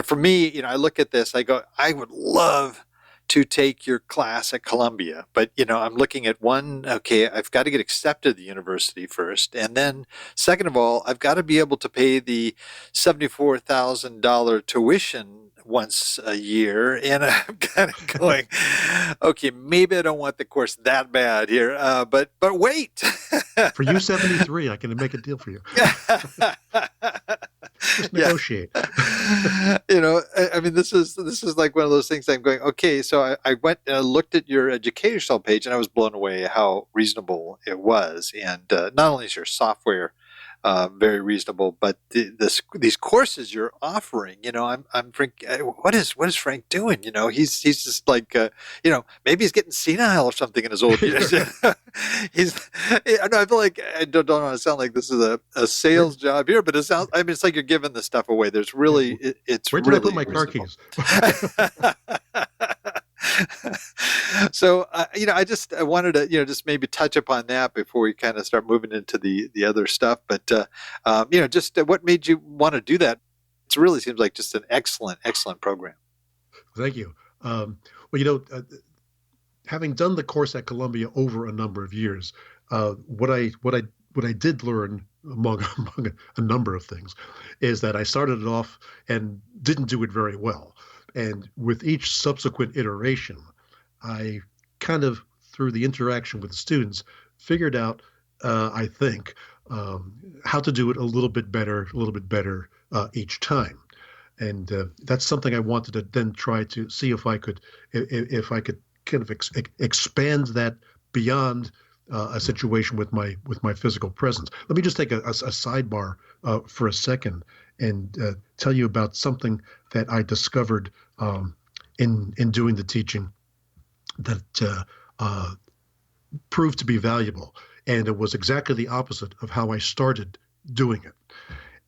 for me, I look at this, I go, I would love to take your class at Columbia. But, I'm looking at I've got to get accepted at the university first. And then second of all, I've got to be able to pay the $74,000 tuition once a year. And I'm kind of going, okay, maybe I don't want the course that bad here. But wait. For you, 73, I can make a deal for you. Just Yeah. negotiate. I mean, this is like one of those things I'm going, okay, so I went and looked at your educational page and I was blown away how reasonable it was. And not only is your software very reasonable, but these courses you're offering, I'm Frank. What is Frank doing? He's just like, maybe he's getting senile or something in his old years. he's, I know, I feel like I don't want to sound like this is a sales job here, but it sounds. I mean, it's like you're giving the stuff away. There's really, it's Where did I put really my car reasonable. keys? So, I wanted to, just maybe touch upon that before we kind of start moving into the other stuff. But, just what made you want to do that? It really seems like just an excellent, excellent program. Thank you. Well, having done the course at Columbia over a number of years, what I did learn among a number of things is that I started it off and didn't do it very well. And with each subsequent iteration, I kind of, through the interaction with the students, figured out, I think, how to do it a little bit better each time. And that's something I wanted to then try to see if I could kind of expand that beyond a situation with my physical presence. Let me just take a sidebar for a second and tell you about something that I discovered in doing the teaching that proved to be valuable, and it was exactly the opposite of how I started doing it.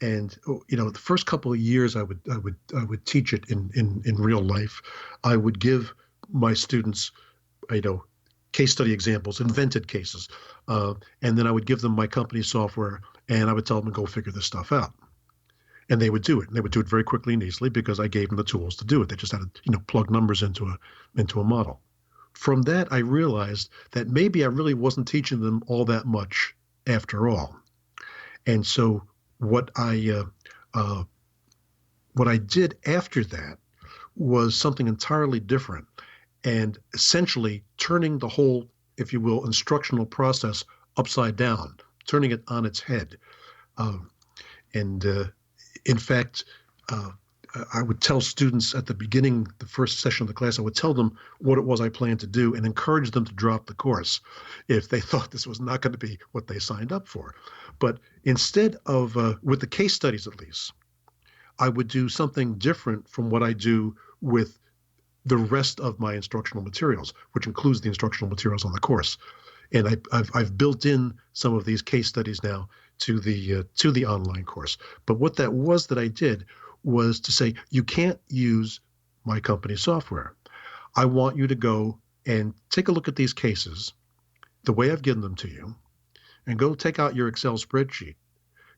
And the first couple of years I would teach it in real life. I would give my students, case study examples, invented cases, and then I would give them my company software, and I would tell them to go figure this stuff out. And they would do it, and they would do it very quickly and easily because I gave them the tools to do it. They just had to, plug numbers into a model. From that, I realized that maybe I really wasn't teaching them all that much after all. And so what I did after that was something entirely different, and essentially turning the whole, if you will, instructional process upside down, turning it on its head. In fact, I would tell students at the beginning, the first session of the class, I would tell them what it was I planned to do and encourage them to drop the course if they thought this was not going to be what they signed up for. But instead of, with the case studies at least, I would do something different from what I do with the rest of my instructional materials, which includes the instructional materials on the course. And I've built in some of these case studies now to the online course. But what that was that I did was to say, you can't use my company software. I want you to go and take a look at these cases the way I've given them to you, and go take out your Excel spreadsheet.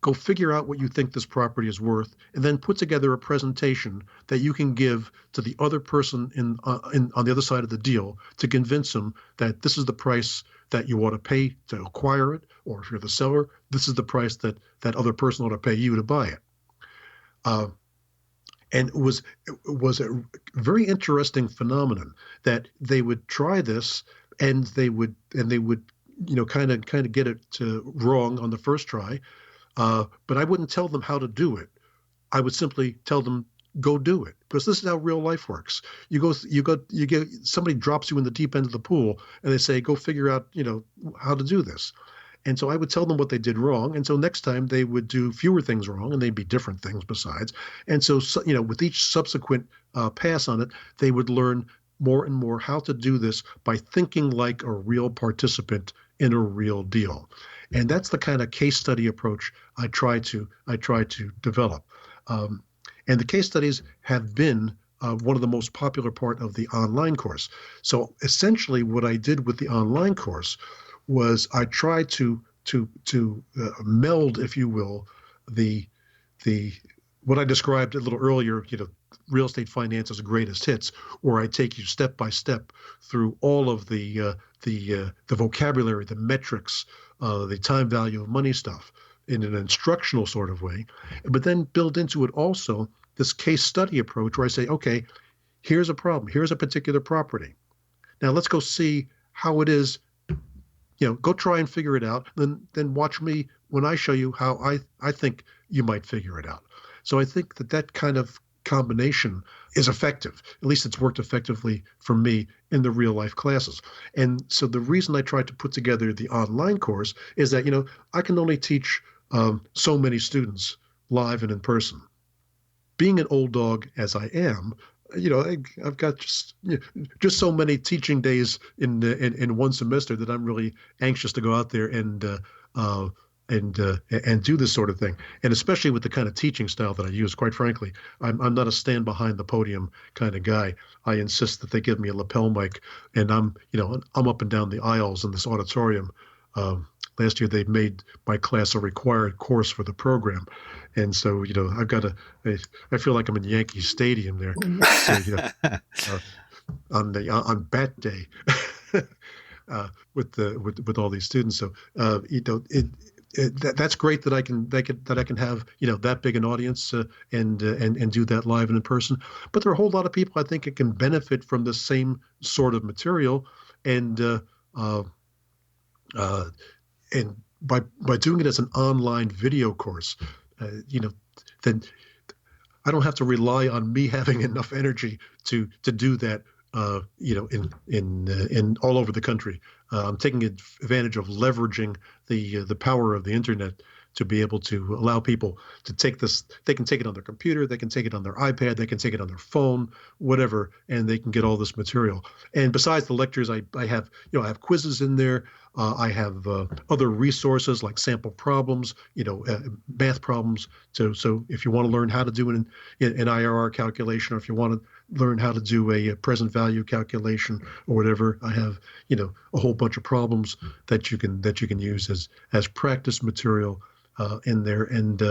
Go figure out what you think this property is worth, and then put together a presentation that you can give to the other person on the other side of the deal to convince them that this is the price that you ought to pay to acquire it, or if you're the seller, this is the price that other person ought to pay you to buy it. And it was a very interesting phenomenon that they would try this, and they would kind of get it wrong on the first try. But I wouldn't tell them how to do it. I would simply tell them, go do it, because this is how real life works. You get somebody drops you in the deep end of the pool, and they say, go figure out, how to do this. And so I would tell them what they did wrong. And so next time they would do fewer things wrong, and they'd be different things besides. And so, with each subsequent pass on it, they would learn more and more how to do this by thinking like a real participant in a real deal. And that's the kind of case study approach I try to develop. And the case studies have been one of the most popular part of the online course. So essentially what I did with the online course was I tried to meld, if you will, the what I described a little earlier, real estate finance's greatest hits, where I take you step by step through all of the vocabulary, the metrics, the time value of money stuff in an instructional sort of way, but then build into it also this case study approach where I say, okay, here's a problem, here's a particular property. Now let's go see how it is. Go try and figure it out. Then watch me when I show you how I think you might figure it out. So I think that kind of combination is effective. At least it's worked effectively for me in the real life classes. And so the reason I tried to put together the online course is that, I can only teach so many students live and in person. Being an old dog as I am, I've got just so many teaching days in one semester that I'm really anxious to go out there uh, and do this sort of thing. And especially with the kind of teaching style that I use, quite frankly, I'm not a stand behind the podium kind of guy. I insist that they give me a lapel mic, and I'm up and down the aisles in this auditorium. Last year they made my class a required course for the program, and so I've got I feel like I'm in Yankee Stadium there. So on bat day with all these students. So that's great that I can have that big an audience and do that live and in person. But there are a whole lot of people I think it can benefit from the same sort of material, and and by doing it as an online video course, then I don't have to rely on me having enough energy to do that. In all over the country, I'm taking advantage of leveraging the power of the internet to be able to allow people to take this. They can take it on their computer, they can take it on their iPad, they can take it on their phone, whatever, and they can get all this material. And besides the lectures, I have I have quizzes in there. I have other resources like sample problems, math problems. So if you want to learn how to do an IRR calculation, or if you want to learn how to do a present value calculation or whatever, I have a whole bunch of problems that you can use as practice material in there. And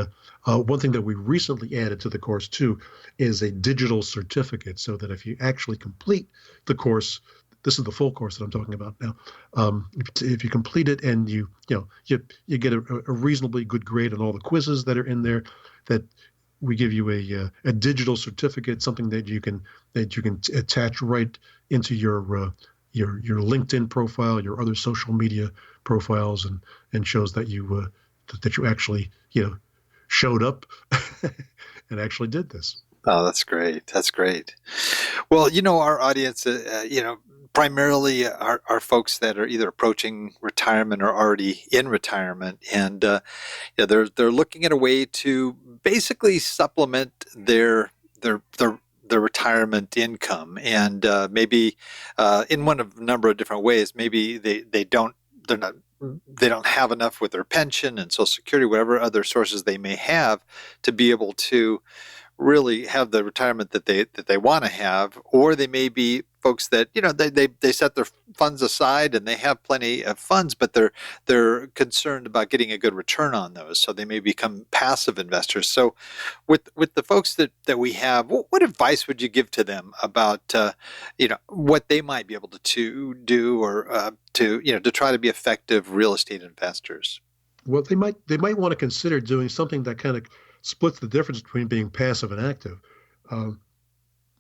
one thing that we recently added to the course too is a digital certificate, so that if you actually complete the course, this is the full course that I'm talking about now. If you complete it and you get a reasonably good grade on all the quizzes that are in there, that we give you a digital certificate, something that you can attach right into your LinkedIn profile, your other social media profiles, and shows that you actually showed up and actually did this. Oh, that's great. That's great. Well, our audience, primarily are folks that are either approaching retirement or already in retirement, and they're looking at a way to basically supplement their retirement income, and maybe in one of a number of different ways. Maybe they don't have enough with their pension and Social Security, whatever other sources they may have, to be able to really have the retirement that they want to have. Or they may be folks that they set their funds aside and they have plenty of funds, but they're concerned about getting a good return on those, so they may become passive investors. So with the folks that we have, what advice would you give to them about what they might be able to do, or to try to be effective real estate investors? Well, they might want to consider doing something that kind of splits the difference between being passive and active, and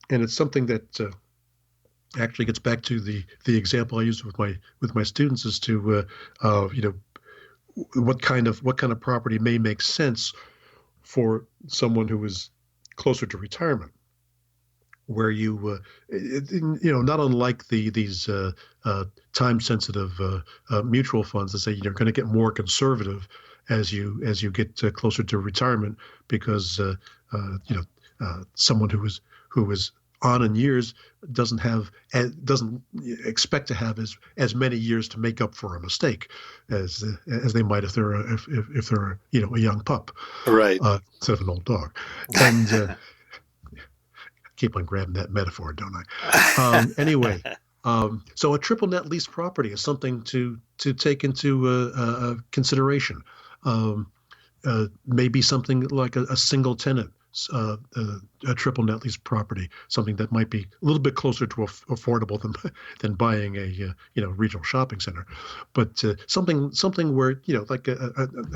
it's something that actually gets back to the example I used with my students as to what kind of property may make sense for someone who is closer to retirement, where not unlike these time sensitive mutual funds that say you're going to get more conservative as you get closer to retirement, because someone who is on in years doesn't expect to have as many years to make up for a mistake as they might if they're a young pup, right, instead of an old dog. And keep on grabbing that metaphor, don't I? Anyway. So a triple net lease property is something to take into consideration. Maybe something like a single tenant, a triple net lease property, something that might be a little bit closer to affordable than buying a regional shopping center, but something where like a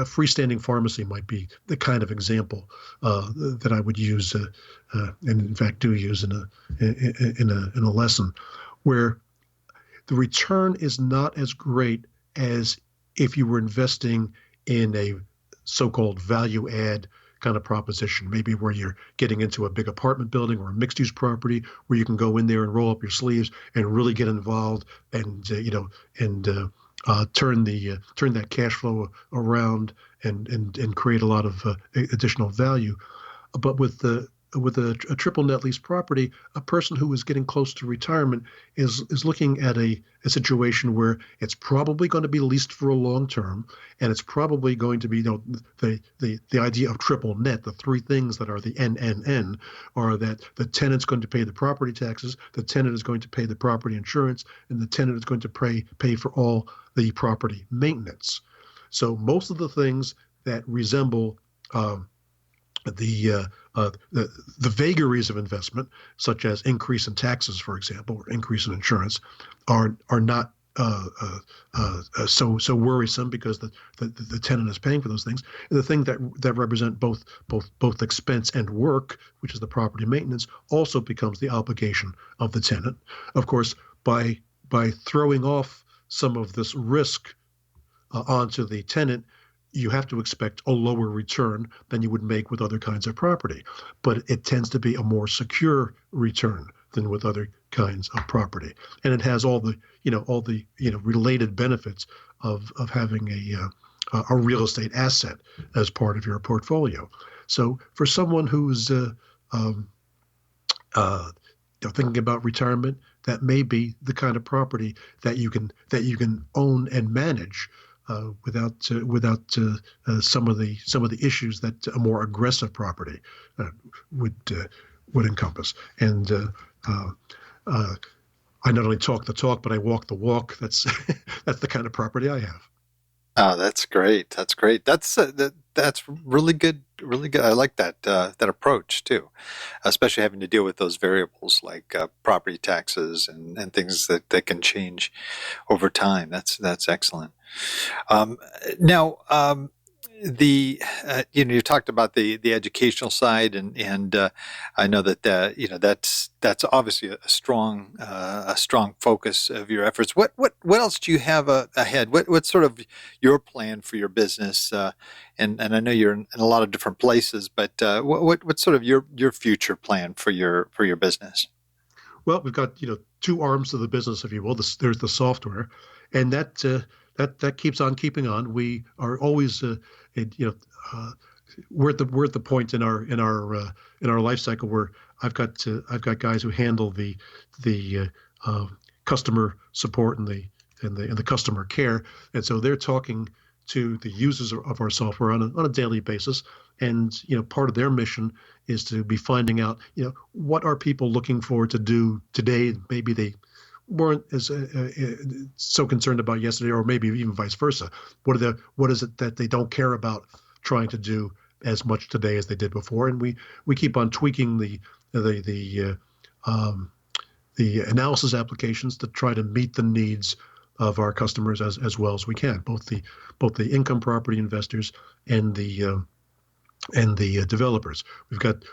freestanding pharmacy might be the kind of example that I would use, and in fact do use in a lesson, where the return is not as great as if you were investing in a so-called value add kind of proposition, maybe where you're getting into a big apartment building or a mixed-use property where you can go in there and roll up your sleeves and really get involved and turn that cash flow around and create a lot of additional value. But with a triple net lease property, a person who is getting close to retirement is looking at a situation where it's probably going to be leased for a long term, and it's probably going to be, the idea of triple net. The three things that are the NNN are that the tenant's going to pay the property taxes, the tenant is going to pay the property insurance, and the tenant is going to pay for all the property maintenance. So most of the things that resemble the vagaries of investment, such as increase in taxes, for example, or increase in insurance, are not so worrisome because the tenant is paying for those things. And the thing that represent both expense and work, which is the property maintenance, also becomes the obligation of the tenant. Of course, by throwing off some of this risk onto the tenant, you have to expect a lower return than you would make with other kinds of property. But it tends to be a more secure return than with other kinds of property. And it has all the related benefits of having a real estate asset as part of your portfolio. So for someone who's thinking about retirement, that may be the kind of property that you can own and manage without some of the issues that a more aggressive property would encompass. And I not only talk the talk, but I walk the walk. That's the kind of property I have. Oh, that's great. That's great. That's really good. Really good. I like that approach too, especially having to deal with those variables like property taxes and things that can change over time. That's excellent. Now, you talked about the educational side, and I know that that's obviously a strong focus of your efforts. What else do you have ahead? What's sort of your plan for your business? And I know you're in a lot of different places, but what's sort of your future plan for your business? Well, we've got two arms of the business, if you will. There's the software, and that keeps on keeping on. We are always we're at the point in our life cycle where I've got guys who handle the customer support and the customer care, and so they're talking to the users of our software on a daily basis. And part of their mission is to be finding out what are people looking for to do today. Maybe they weren't as so concerned about yesterday, or maybe even vice versa. What is it that they don't care about trying to do as much today as they did before? And we keep on tweaking the analysis applications to try to meet the needs of our customers as well as we can, both the income property investors and the developers. We've got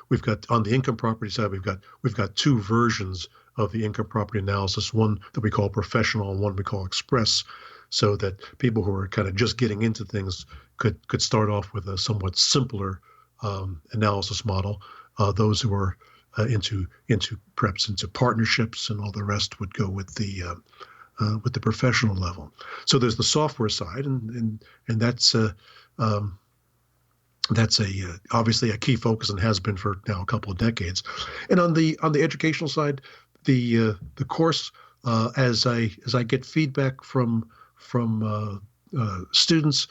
on the income property side, we've got two versions of the income property analysis, one that we call professional and one we call express, so that people who are kind of just getting into things could start off with a somewhat simpler analysis model. Those who are into partnerships and all the rest would go with the professional level. So there's the software side, and that's obviously a key focus and has been for now a couple of decades. And on the educational side, the course, as I get feedback from students,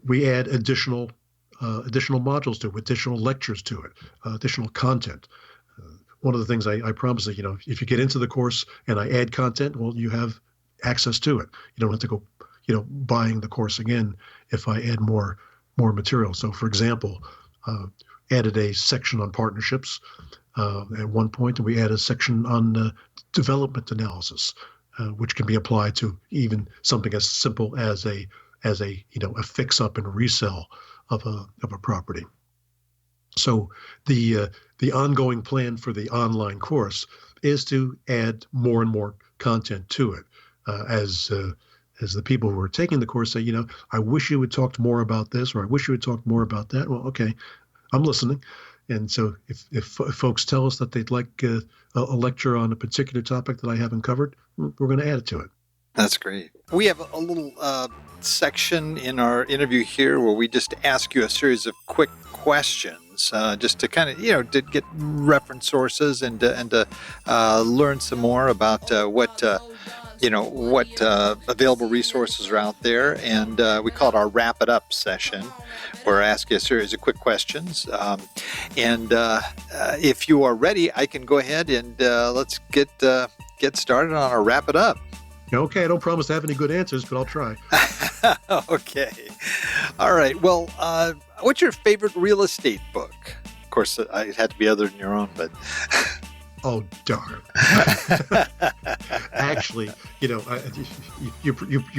we add additional modules to it, additional lectures to it, additional content. One of the things I promise that if you get into the course and I add content, well, you have access to it. You don't have to go buying the course again if I add more material. So, for example, added a section on partnerships at one point, and we added a section on development analysis, which can be applied to even something as simple as a fix up and resell of a property. So the ongoing plan for the online course is to add more and more content to it as as the people who are taking the course say, I wish you had talked more about this, or I wish you had talked more about that. Well, okay, I'm listening. And so if folks tell us that they'd like a lecture on a particular topic that I haven't covered, we're going to add it to it. That's great. We have a little section in our interview here where we just ask you a series of quick questions, just to kind of, to get reference sources and to learn some more about what available resources are out there. And we call it our Wrap It Up session, where I ask you a series of quick questions. And if you are ready, I can go ahead and let's get started on our Wrap It Up. Okay, I don't promise to have any good answers, but I'll try. Okay. All right. Well, what's your favorite real estate book? Of course, it had to be other than your own, but... Oh, darn. Actually, you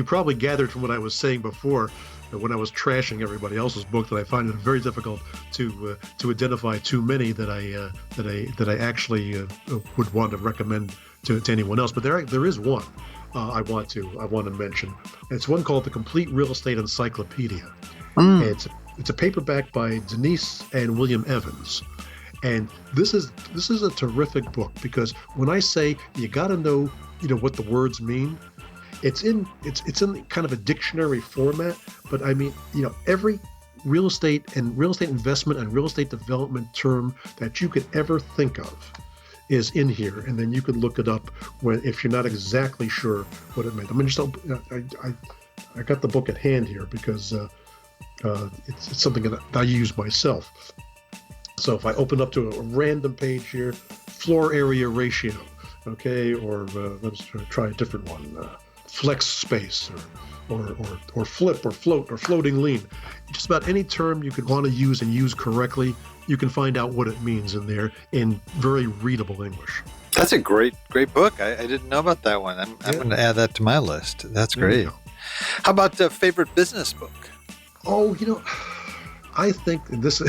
probably gathered from what I was saying before, when I was trashing everybody else's book, that I find it very difficult to identify too many that I actually would want to recommend to anyone else. But there is one I want to mention. It's one called The Complete Real Estate Encyclopedia. It's a paperback by Denise and William Evans. And this is a terrific book, because when I say you got to know what the words mean, it's in kind of a dictionary format. But I mean, every real estate investment and real estate development term that you could ever think of is in here, and then you can look it up if you're not exactly sure what it meant. I mean, I got the book at hand here because it's something that I use myself. So if I open up to a random page here, floor area ratio, okay, or let's try a different one, flex space, or flip, or float, or floating lien. Just about any term you could want to use and use correctly, you can find out what it means in there in very readable English. That's a great book. I didn't know about that one. I'm going to add that to my list. That's great. How about favorite business book? Oh, I think this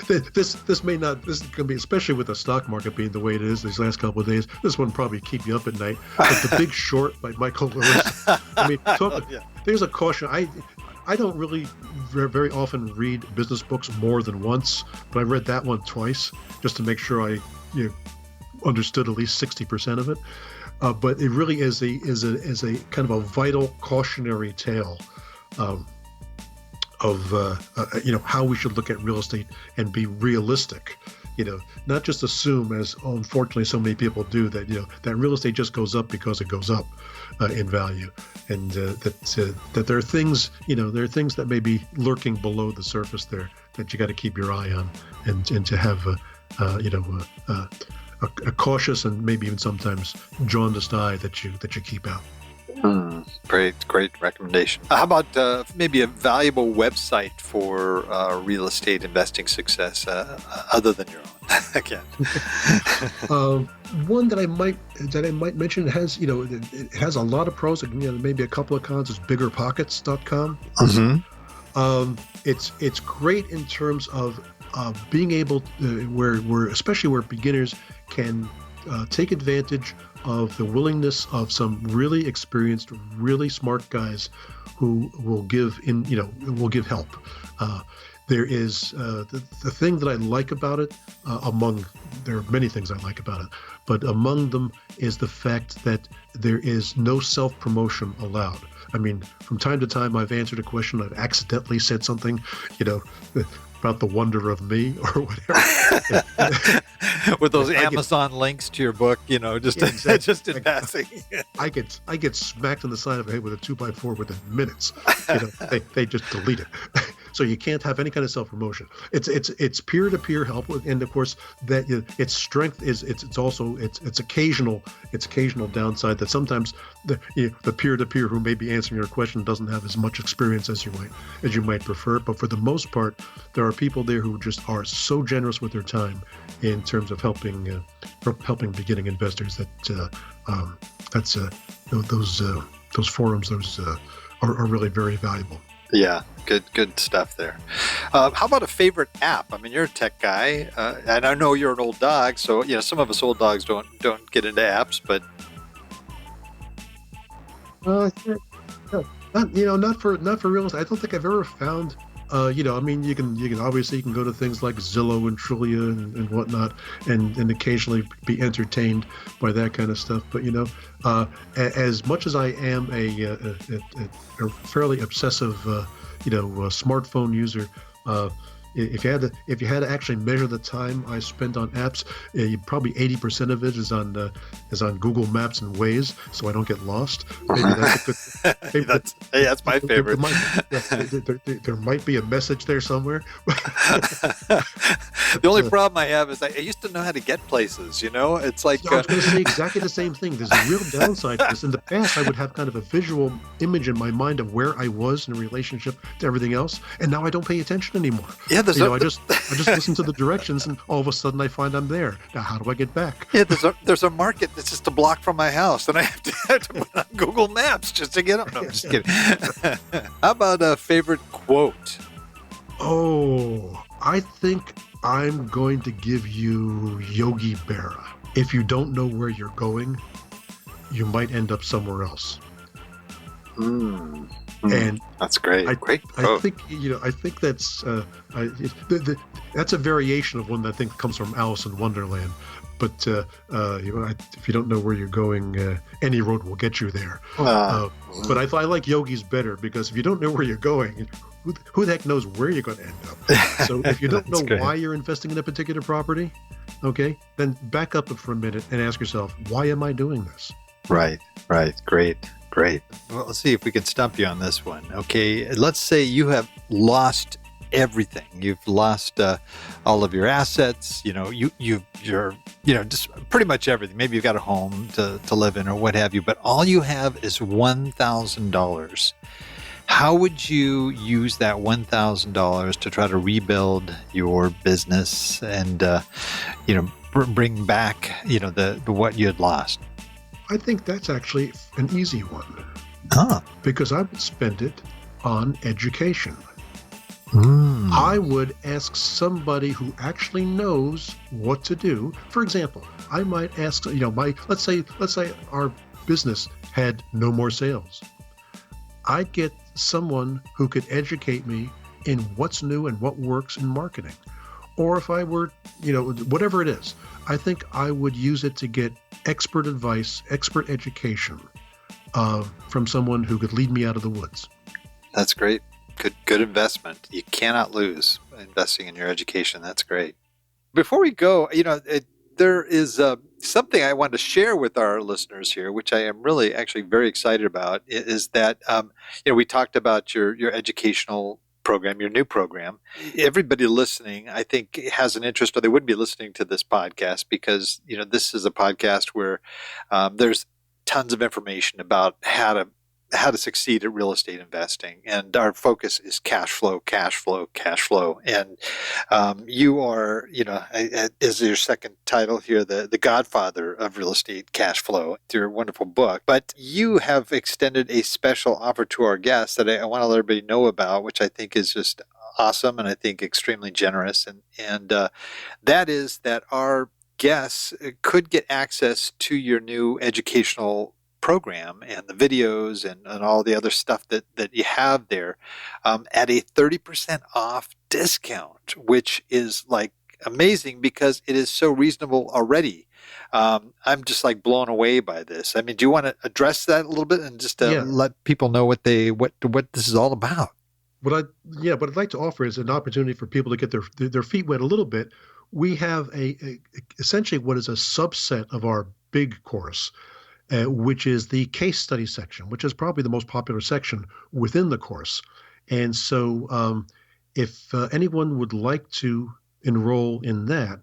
this may not, this is going to be, especially with the stock market being the way it is these last couple of days, this one probably keep you up at night. But The Big Short by Michael Lewis. I mean, there's a caution. I don't really very often read business books more than once, but I read that one twice just to make sure I understood at least 60% of it. But it really is a kind of a vital cautionary tale of how we should look at real estate and be realistic. Not just assume, as unfortunately so many people do, that that real estate just goes up because it goes up in value, and that there are things that may be lurking below the surface there that you got to keep your eye on, and to have a cautious and maybe even sometimes jaundiced eye that you keep out. Great recommendation. How about maybe a valuable website for real estate investing success, other than your own? Again, one that I might mention, it has a lot of pros, maybe a couple of cons, is biggerpockets.com. It's great in terms of being able to, especially where beginners can take advantage of the willingness of some really experienced, really smart guys who will give help. There is the thing that I like about it, there are many things I like about it, but among them is the fact that there is no self-promotion allowed. I mean, from time to time, I've answered a question, I've accidentally said something, about the wonder of me or whatever. With those Amazon links to your book, just in passing. I get smacked in the side of the head with a 2x4 within minutes. They just delete it. So you can't have any kind of self-promotion. It's peer-to-peer help, and of course that its strength is it's also its occasional downside that sometimes the peer-to-peer who may be answering your question doesn't have as much experience as you might prefer. But for the most part, there are people there who just are so generous with their time in terms of helping beginning investors those forums are really very valuable. Yeah, good stuff there. How about a favorite app? I mean, you're a tech guy, and I know you're an old dog, so some of us old dogs don't get into apps, but Yeah, yeah. Not for real estate. I don't think I've ever found. I mean, you can obviously you can go to things like Zillow and Trulia and whatnot, and occasionally be entertained by that kind of stuff. But as much as I am a fairly obsessive, smartphone user, uh, if you had to actually measure the time I spend on apps, probably 80% of it is on Google Maps and Waze, so I don't get lost. Maybe that's a good. Maybe that's my favorite. there might be a message there somewhere. The only problem I have is I used to know how to get places. It's like I was going to say exactly the same thing. There's a real downside to this. In the past, I would have kind of a visual image in my mind of where I was in relationship to everything else, and now I don't pay attention anymore. Yeah, I just listen to the directions, and all of a sudden I find I'm there. Now, how do I get back? Yeah, there's a market that's just a block from my house, and I have to put on Google Maps just to get up. No, I'm just kidding. How about a favorite quote? Oh, I think I'm going to give you Yogi Berra. If you don't know where you're going, you might end up somewhere else. And that's great. Great quote. I think that's that's a variation of one that I think comes from Alice in Wonderland. But if you don't know where you're going, any road will get you there. But I like Yogi's better, because if you don't know where you're going, who the heck knows where you're going to end up? So if you don't know why you're investing in a particular property, okay, then back up for a minute and ask yourself, why am I doing this? Right. Great. Well, let's see if we can stump you on this one. Okay, let's say you have lost everything. You've lost all of your assets. You're just pretty much everything. Maybe you've got a home to live in or what have you, but all you have is $1,000. How would you use that $1,000 to try to rebuild your business and bring back the what you had lost? I think that's actually an easy one. Because I would spend it on education. I would ask somebody who actually knows what to do. For example, I might ask, let's say our business had no more sales. I'd get someone who could educate me in what's new and what works in marketing. Or if I were, whatever it is, I think I would use it to get expert advice, expert education from someone who could lead me out of the woods. That's great. Good investment. You cannot lose investing in your education. That's great. Before we go, there is something I wanted to share with our listeners here, which I am really actually very excited about, is that, we talked about your educational program, your new program. Everybody listening, I think, has an interest, or they wouldn't be listening to this podcast, because, this is a podcast where there's tons of information about how to succeed at real estate investing. And our focus is cash flow. And you are, is your second title here, the godfather of real estate cash flow, through your wonderful book. But you have extended a special offer to our guests that I want to let everybody know about, which I think is just awesome and I think extremely generous. And that is that our guests could get access to your new educational program and the videos and all the other stuff that you have there at a 30% off discount, which is like amazing because it is so reasonable already. I'm just like blown away by this. I mean, do you want to address that a little bit and just let people know what this is all about? What I'd like to offer is an opportunity for people to get their feet wet a little bit. We have essentially what is a subset of our big course, which is the case study section, which is probably the most popular section within the course. And so if anyone would like to enroll in that,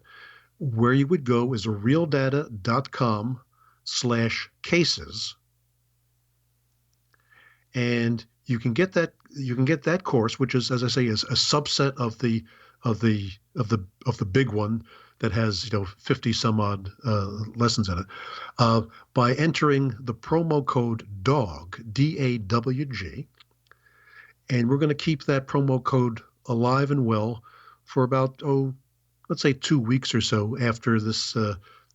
where you would go is realdata.com/cases. And you can get that course, which is, as I say, is a subset of the big one that has 50 some odd lessons in it, by entering the promo code DAWG, DAWG, and we're going to keep that promo code alive and well for about let's say 2 weeks or so after this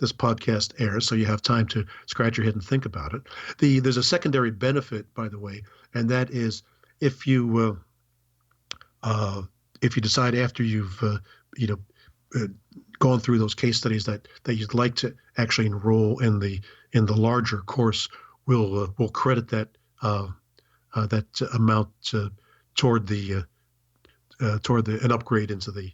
this podcast airs, so you have time to scratch your head and think about it. There's a secondary benefit, by the way, and that is if you decide after you've you know gone through those case studies that you'd like to actually enroll in the larger course, we'll credit that amount toward an upgrade into the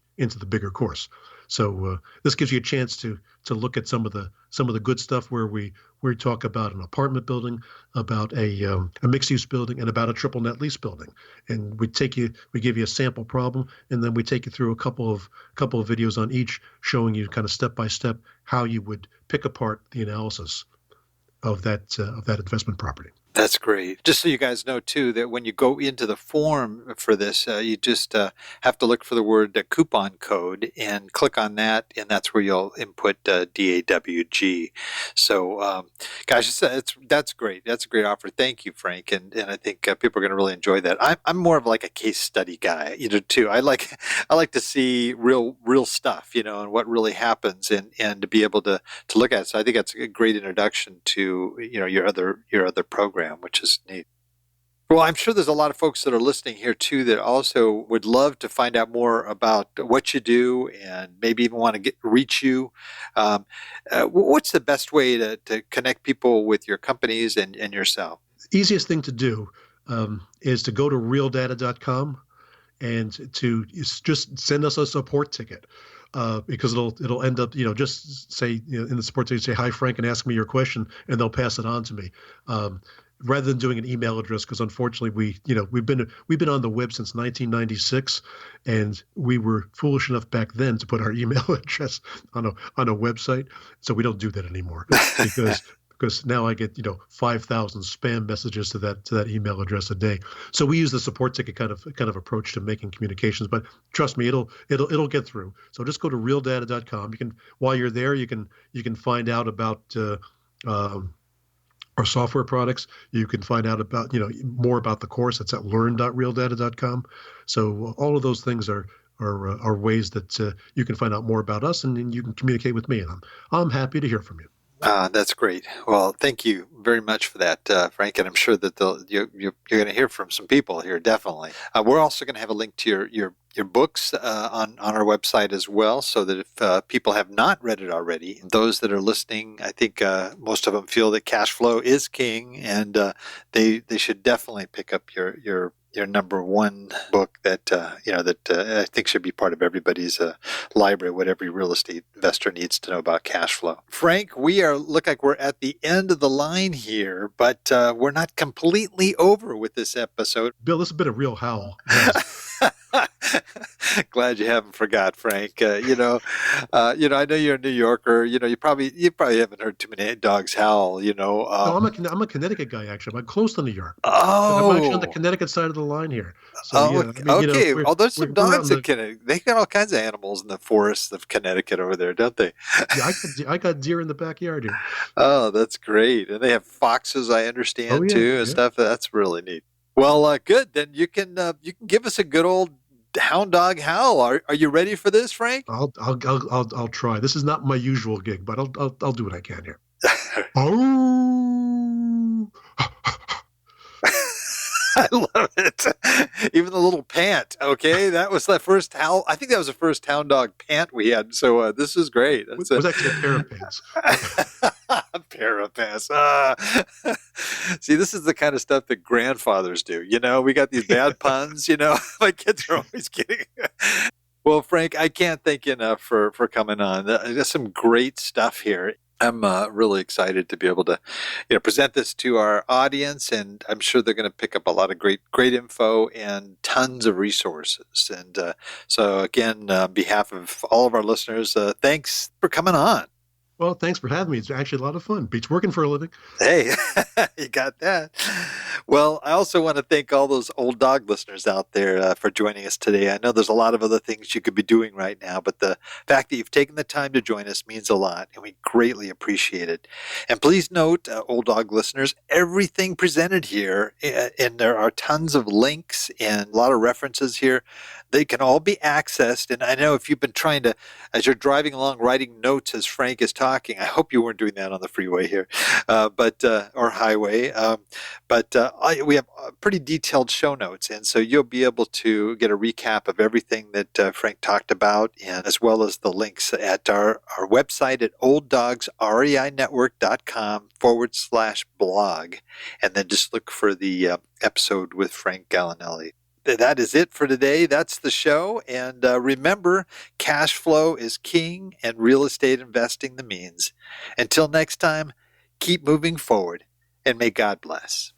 bigger course. So this gives you a chance to look at some of the good stuff where we talk about an apartment building, about a mixed use building, and about a triple net lease building. And we give you a sample problem, and then we take you through a couple of videos on each, showing you kind of step by step how you would pick apart the analysis of that investment property. That's great. Just so you guys know, too, that when you go into the form for this, you just have to look for the word coupon code and click on that, and that's where you'll input DAWG. So, guys, that's great. That's a great offer. Thank you, Frank, and I think people are going to really enjoy that. I'm more of like a case study guy, too. I like to see real stuff, and what really happens, and to be able to look at it. So I think that's a great introduction to your other program, which is neat. Well, I'm sure there's a lot of folks that are listening here too that also would love to find out more about what you do and maybe even want to reach you. What's the best way to connect people with your companies and yourself? Easiest thing to do is to go to realdata.com and to just send us a support ticket. Because it'll end up, just say, in the support ticket, say, "Hi, Frank," and ask me your question, and they'll pass it on to me. Rather than doing an email address, because unfortunately we've been on the web since 1996, and we were foolish enough back then to put our email address on a website, so we don't do that anymore because now I get 5,000 spam messages to that email address a day. So we use the support ticket kind of approach to making communications. But trust me, it'll get through. So just go to realdata.com. You can, while you're there, you can find out about our software products. You can find out about more about the course. It's at learn.realdata.com. So all of those things are ways that you can find out more about us, and then you can communicate with me. And I'm happy to hear from you. That's great. Well, thank you very much for that, Frank. And I'm sure that you're going to hear from some people here, definitely. We're also going to have a link to your books on our website as well, so that if people have not read it already, those that are listening, I think most of them feel that cash flow is king, and they should definitely pick up your number one book that I think should be part of everybody's library, what every real estate investor needs to know about cash flow. Frank, we look like we're at the end of the line here, but we're not completely over with this episode. Bill, this has been a real howl. Yes. Glad you haven't forgot, Frank. I know you're a New Yorker. You probably haven't heard too many dogs howl. No, I'm a Connecticut guy, actually. I'm close to New York. Oh, I'm actually on the Connecticut side of the line here. So, okay. There's some dogs in Connecticut. They got all kinds of animals in the forests of Connecticut over there, don't they? Yeah, I got deer in the backyard here. Oh, that's great. And they have foxes, I understand, too, and stuff. That's really neat. Well, good. Then you can give us a good old hound dog howl. Are you ready for this, Frank? I'll try. This is not my usual gig, but I'll do what I can here. Oh. I love it. Even the little pant. Okay, that was the first howl. I think that was the first hound dog pant we had. So this is great. It was actually a pair of pants. A pair of pants. See, this is the kind of stuff that grandfathers do. We got these bad puns. My kids are always kidding. Well, Frank, I can't thank you enough for coming on. There's some great stuff here. I'm really excited to be able to, present this to our audience, and I'm sure they're going to pick up a lot of great info and tons of resources. And so, again, on behalf of all of our listeners, thanks for coming on. Well, thanks for having me. It's actually a lot of fun. Beats working for a living. Hey, you got that. Well, I also want to thank all those old dog listeners out there for joining us today. I know there's a lot of other things you could be doing right now, but the fact that you've taken the time to join us means a lot, and we greatly appreciate it. And please note, old dog listeners, everything presented here, and there are tons of links and a lot of references here, they can all be accessed. And I know if you've been trying to, as you're driving along, writing notes as Frank is talking, I hope you weren't doing that on the freeway here, or highway. We have pretty detailed show notes, and so you'll be able to get a recap of everything that Frank talked about, and as well as the links at our website at olddogsreinetwork.com/blog, and then just look for the episode with Frank Gallinelli. That is it for today. That's the show. And remember, cash flow is king and real estate investing the means. Until next time, keep moving forward, and may God bless.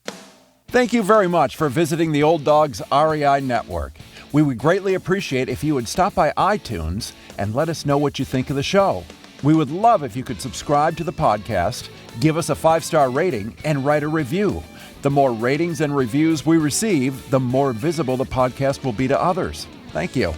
Thank you very much for visiting the Old Dogs REI Network. We would greatly appreciate if you would stop by iTunes and let us know what you think of the show. We would love if you could subscribe to the podcast, give us a 5-star rating, and write a review. The more ratings and reviews we receive, the more visible the podcast will be to others. Thank you.